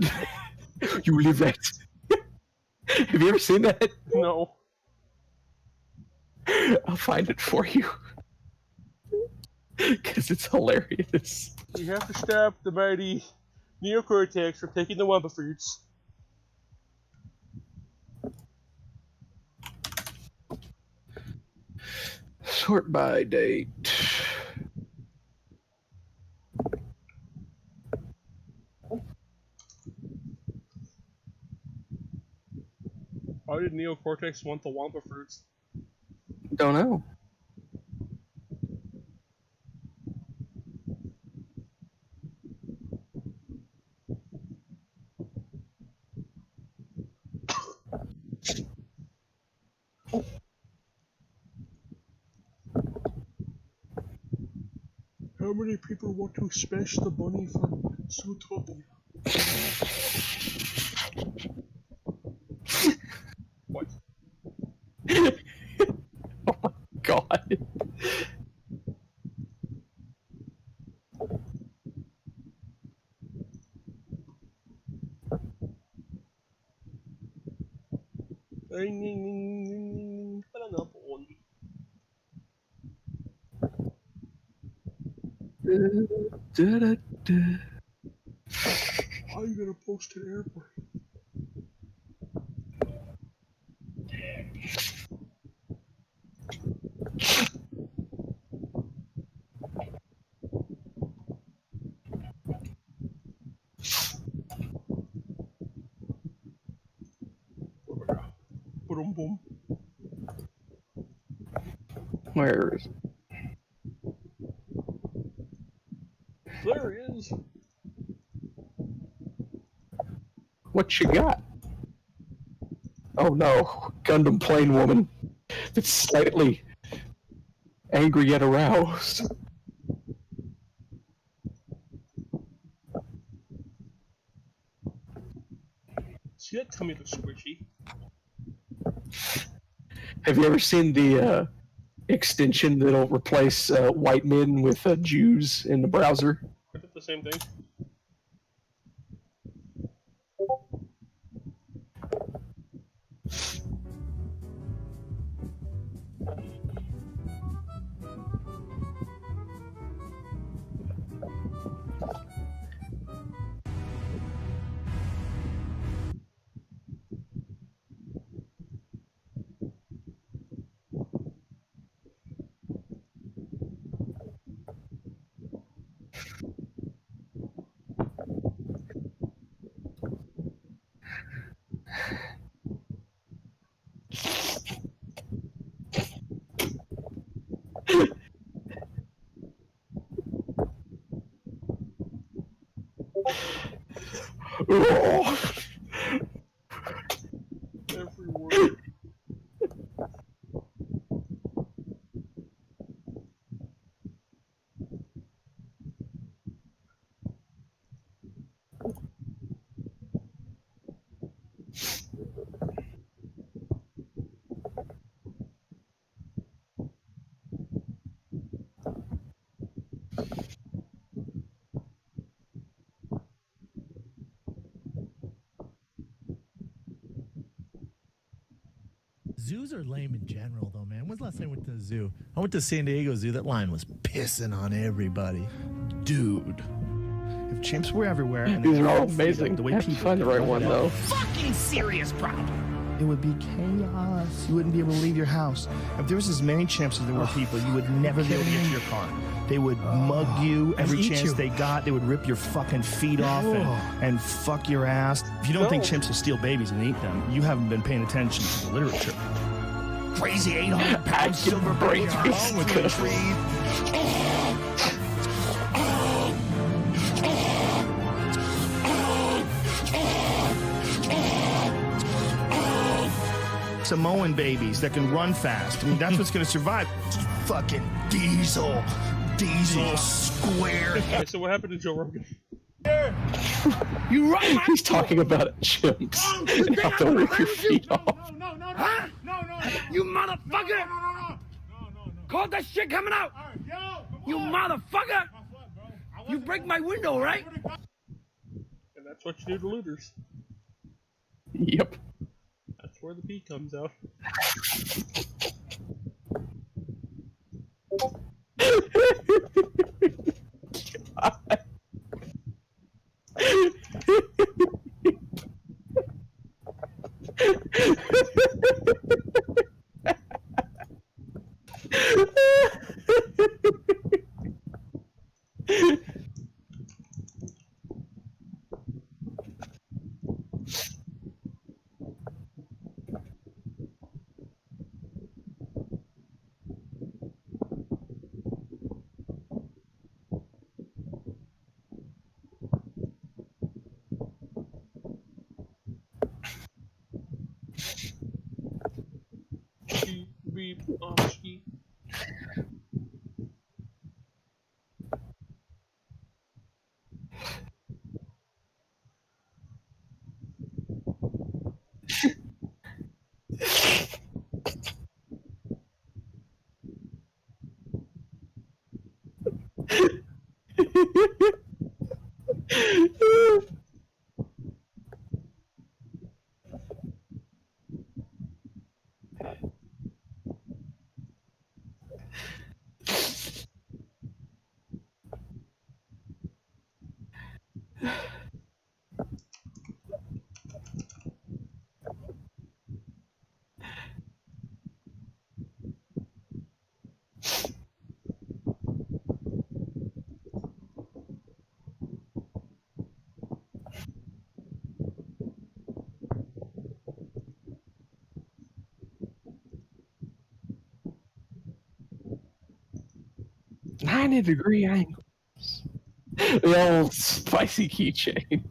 You live at? Have you ever seen that? No. I'll find it for you. Because it's hilarious. You have to stop the mighty neocortex from taking the Wampa fruits. Sort by date. Why did neocortex want the Wampa fruits? Don't know. How many people want to smash the bunny from Zootopia? What? Oh my god. How are you gonna post an airport? Boom boom. Where is it? There he is. What you got? Oh no, Gundam Plane Woman. That's slightly angry yet aroused. See that tummy looks squishy. Have you ever seen the extension that'll replace white men with Jews in the browser? Is it the same thing? Oh. Every word. Zoos are lame in general, though, man. When's the last time I went to the zoo? I went to San Diego Zoo. That line was pissing on everybody. Dude. If chimps were everywhere, and These they are all had freedom, amazing. the way I have to people find the right one though. Fucking serious problem. it would be chaos. You wouldn't be able to leave your house. If there was as many chimps as there were people, you would never be able to get to your car. They would mug you every chance they got. They would rip your fucking feet off and fuck your ass. If you don't think chimps will steal babies and eat them, you haven't been paying attention to the literature. Crazy 800-pound silver brains wrong with the tree. Samoan babies that can run fast. I mean, that's what's going to survive. Fucking Diesel square. Okay, so what happened to Joe Rogan? You right? He's talking about chimps and how to rip your feet off. Huh? You motherfucker! Call that shit coming out! You motherfucker! You break my window, right? And that's what you do to looters. Yep. That's where the pee comes out. Beep, ski. '90-degree angles. The old spicy keychain.